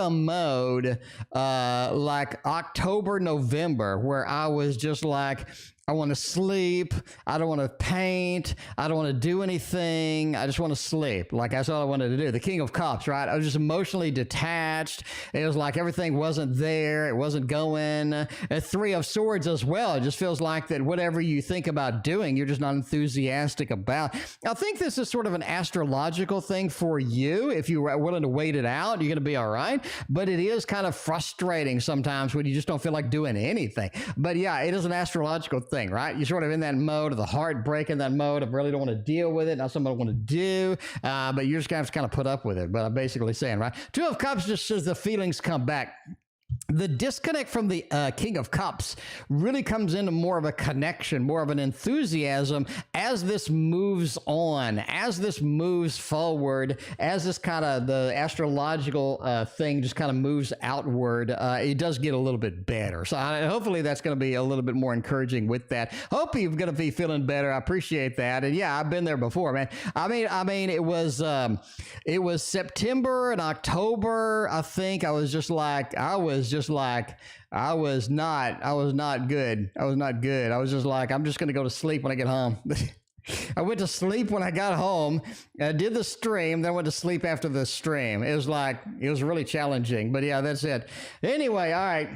a mode like October, November, where I was just like, I want to sleep. I don't want to paint. I don't want to do anything. I just want to sleep. Like, that's all I wanted to do. The King of Cups, right? I was just emotionally detached. It was like everything wasn't there. It wasn't going. Three of Swords as well. It just feels like that whatever you think about doing, you're just not enthusiastic about. I think this is sort of an astrological thing for you. If you're willing to wait it out, you're going to be all right. But it is kind of frustrating sometimes when you just don't feel like doing anything. But yeah, it is an astrological thing. Right? You're sort of in that mode of the heartbreak, in that mode of really don't want to deal with it, not something I want to do, but you're just going to have to kind of put up with it. But I'm basically saying, right? Two of Cups just says the feelings come back. The disconnect from the King of Cups really comes into more of a connection, more of an enthusiasm as this moves on, as this moves forward, as this kind of the astrological thing just kind of moves outward. It does get a little bit better. So hopefully that's going to be a little bit more encouraging with that. Hope you're going to be feeling better. I appreciate that. And yeah, I've been there before, man. I mean, it was September and October. I think I was not good. I was not good. I was just like, I'm just going to go to sleep when I get home. I went to sleep when I got home. I did the stream, then I went to sleep after the stream. It was really challenging, but yeah, that's it. Anyway, all right.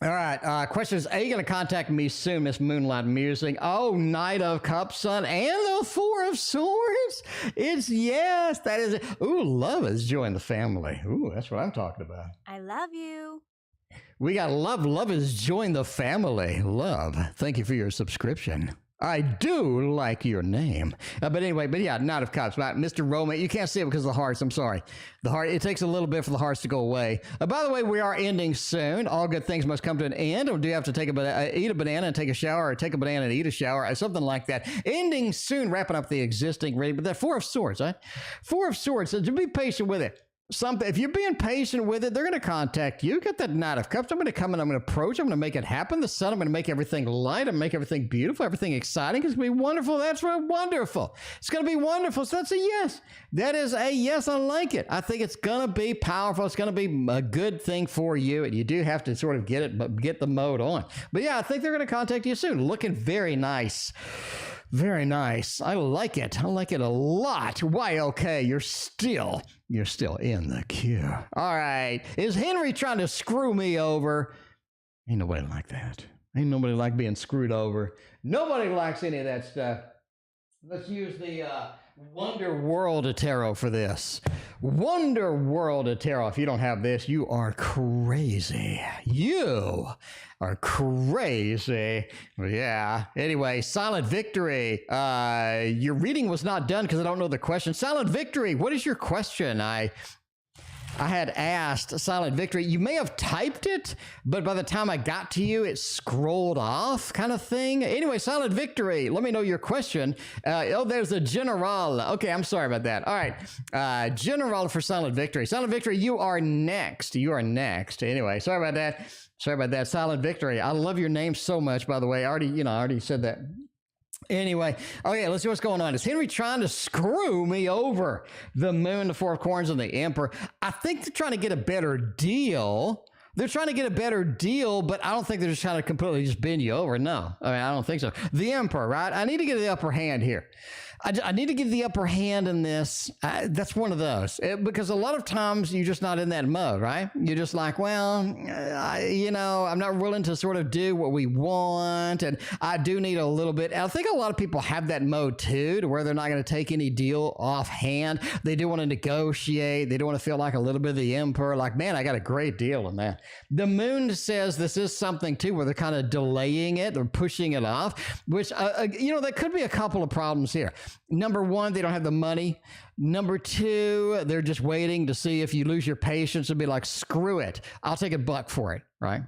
All right, question is, are you going to contact me soon, Miss Moonlight Musing? Oh, Knight of Cups, son, and the Four of Swords? It's yes, that is it. Ooh, love has joined the family. Ooh, that's what I'm talking about. I love you. We got love. Love has joined the family. Love, thank you for your subscription. I do like your name. But anyway, but yeah, Knight of Cups. Mr. Roman, you can't see it because of the hearts. I'm sorry. The heart, it takes a little bit for the hearts to go away. By the way, we are ending soon. All good things must come to an end. Or do you have to take eat a banana and take a shower, or take a banana and eat a shower, or something like that? Ending soon, wrapping up the existing reading. But that Four of Swords, right? Four of Swords, so be patient with it. If you're being patient with it, they're going to contact you. Get that Knight of Cups. I'm going to come and I'm going to approach. I'm going to make it happen. The sun, I'm going to make everything light. I'm going to make everything beautiful, everything exciting. It's going to be wonderful. That's right. Wonderful. It's going to be wonderful. So that's a yes. That is a yes. I like it. I think it's going to be powerful. It's going to be a good thing for you. And you do have to sort of get the mode on. But yeah, I think they're going to contact you soon. Looking very nice. Very nice. I like it. I like it a lot. Why, okay, you're still in the queue. All right. Is Henry trying to screw me over? Ain't nobody like that. Ain't nobody like being screwed over. Nobody likes any of that stuff. Let's use the Wonder World of Tarot for this. Wonder World of Tarot. If you don't have this, you are crazy. You are crazy. Yeah. Anyway, Silent Victory. Your reading was not done because I don't know the question. Silent Victory, what is your question? I had asked Silent Victory. You may have typed it, but by the time I got to you, it scrolled off kind of thing. Anyway, Silent Victory, let me know your question. There's a General. Okay, I'm sorry about that. All right, General for Silent Victory. Silent Victory, you are next. You are next. Anyway, sorry about that. Sorry about that, Silent Victory. I love your name so much, by the way. I already said that. Anyway, okay, let's see what's going on. Is Henry trying to screw me over? The Moon, the Four of Coins, and the Emperor. I think they're trying to get a better deal. They're trying to get a better deal, but I don't think they're just trying to completely just bend you over. No, I mean, I don't think so. The Emperor, right? I need to get the upper hand here. I need to get the upper hand in this. That's one of those. Because a lot of times you're just not in that mode, right? You're just like, well, I'm not willing to sort of do what we want, and I do need a little bit. And I think a lot of people have that mode too, to where they're not going to take any deal offhand. They do want to negotiate. They do want to feel like a little bit of the Emperor, like, man, I got a great deal in that. The Moon says this is something too, where they're kind of delaying it. They're pushing it off, which, there could be a couple of problems here. Number one, they don't have the money. Number two, they're just waiting to see if you lose your patience and be like, screw it. I'll take $1 for it, right?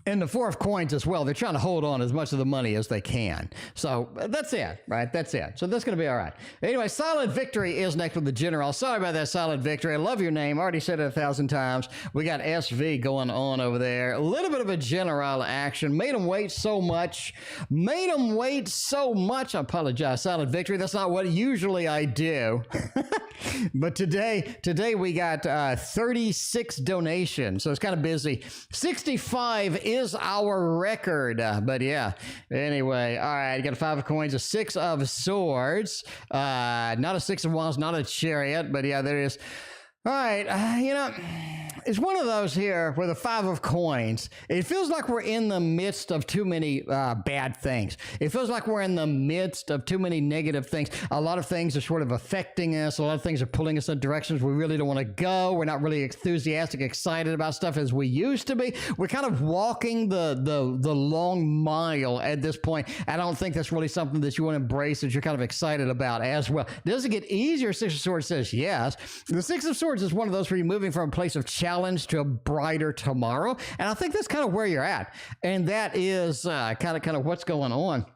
And the Four of Coins as well. They're trying to hold on as much of the money as they can. So that's it, right? That's it. So that's going to be all right. Anyway, Silent Victory is next with the General. Sorry about that, Silent Victory. I love your name. Already said it 1,000 times. We got SV going on over there. A little bit of a General action. Made them wait so much. Made them wait so much. I apologize, Silent Victory. That's not what usually I do. But today we got 36 donations. So it's kind of busy. 65 is our record. But yeah, anyway, all right, you got a 5 of Coins, a 6 of Swords, not a 6 of Wands, not a Chariot, but yeah, there is. All right, it's one of those here where the 5 of Coins, it feels like we're in the midst of too many bad things. It feels like we're in the midst of too many negative things. A lot of things are sort of affecting us. A lot of things are pulling us in directions we really don't want to go. We're not really enthusiastic, excited about stuff as we used to be. We're kind of walking the long mile at this point. I don't think that's really something that you want to embrace, that you're kind of excited about as well. Does it get easier? 6 of Swords says yes. The 6 of Swords is one of those where you're moving from a place of challenge to a brighter tomorrow. And I think that's kind of where you're at. And that is kind of what's going on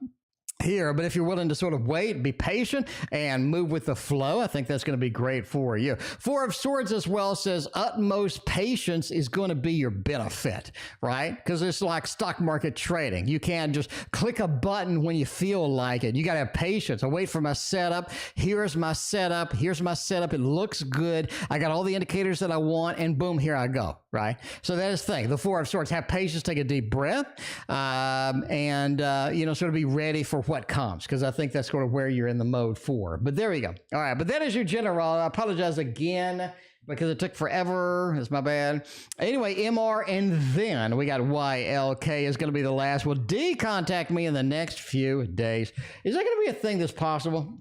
here. But if you're willing to sort of wait, be patient, and move with the flow, I think that's going to be great for you. 4 of Swords as well says utmost patience is going to be your benefit, right? Because it's like stock market trading. You can't just click a button when you feel like it. You got to have patience. I wait for my setup. Here's my setup. Here's my setup. It looks good. I got all the indicators that I want, and boom, here I go, right? So that is the thing. The 4 of Swords, have patience, take a deep breath, and sort of be ready for what comes, because I think that's sort of where you're in the mode for. But there you go. All right, but that is your General. I apologize again because it took forever. It's my bad. Anyway, MR, and then we got YLK is going to be the last. Will D contact me in the next few days? Is that going to be a thing that's possible?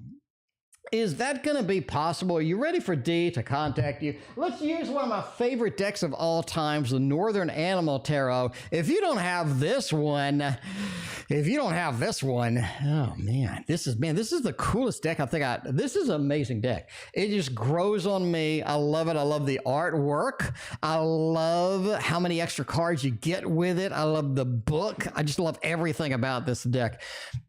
Is that going to be possible? Are you ready for D to contact you? Let's use one of my favorite decks of all times, the Northern Animal Tarot. If you don't have this one, oh man, this is the coolest deck I think this is an amazing deck. It just grows on me. I love it. I love the artwork. I love how many extra cards you get with it. I love the book. I just love everything about this deck.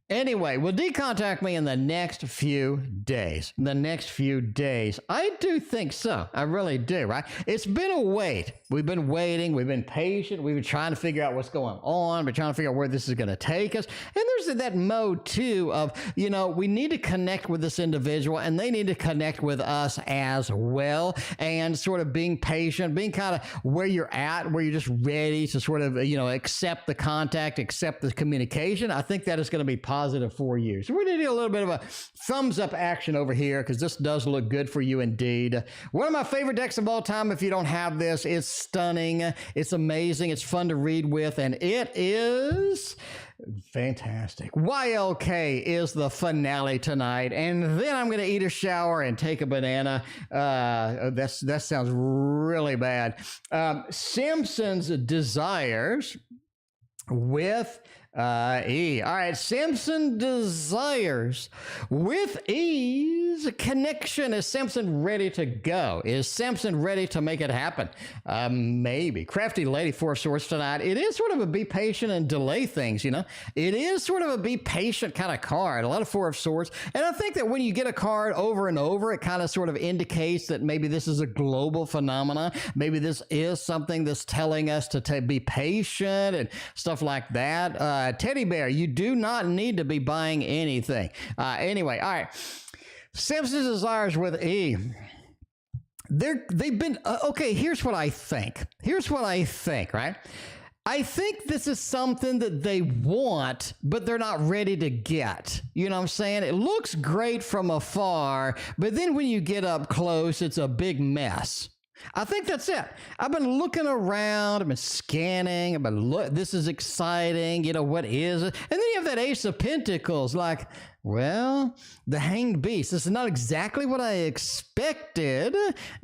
Anyway, will D contact me in the next few days? I do think so. I really do, right? It's been a wait. We've been waiting. We've been patient. We've been trying to figure out what's going on. We're trying to figure out where this is going to take take us. And there's that mode too of, you know, we need to connect with this individual and they need to connect with us as well, and sort of being patient, being kind of where you're at, where you're just ready to sort of, you know, accept the contact, accept the communication. I think that is going to be positive for you. So we're going to do a little bit of a thumbs up action over here because this does look good for you indeed. One of my favorite decks of all time. If you don't have this, it's stunning. It's amazing. It's fun to read with, and it is fantastic. YLK is the finale tonight, and then I'm going to eat a shower and take a banana. That sounds really bad. Samson's Desires with E. All right, Samson Desires with E's connection. Is Samson ready to go? Is Samson ready to make it happen? Maybe. Crafty Lady, 4 of Swords tonight. It is sort of a be patient and delay things, you know? It is sort of a be patient kind of card. A lot of 4 of Swords. And I think that when you get a card over and over, it kind of sort of indicates that maybe this is a global phenomenon. Maybe this is something that's telling us to be patient and stuff like that. Teddy Bear, you do not need to be buying anything. Anyway, all right. Samson's Desires with E. They've been, okay, here's what I think. Right? I think this is something that they want, but they're not ready to get. You know what I'm saying? It looks great from afar, but then when you get up close, it's a big mess. I think that's it. I've been looking around, I've been scanning, I've been this is exciting, you know, what is it? And then you have that Ace of Pentacles, like, well, the Hanged Beast. This is not exactly what I expected. But,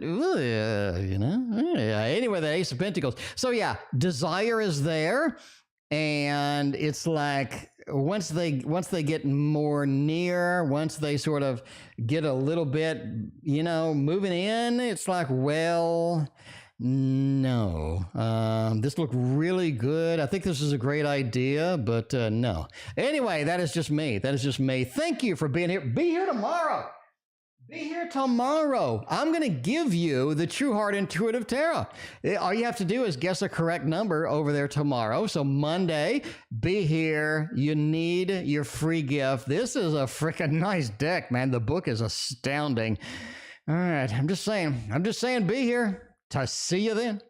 you know, anyway, the Ace of Pentacles. So yeah, desire is there, and it's like, once they get more near, once they sort of get a little bit, you know, moving in, it's like, well, no, this looked really good. I think this is a great idea, but no. Anyway, that is just me. Thank you for being here. Be here tomorrow. I'm going to give you the True Heart Intuitive Tarot. All you have to do is guess a correct number over there tomorrow. So Monday, be here. You need your free gift. This is a freaking nice deck, man. The book is astounding. All right. I'm just saying, be here. To see you then.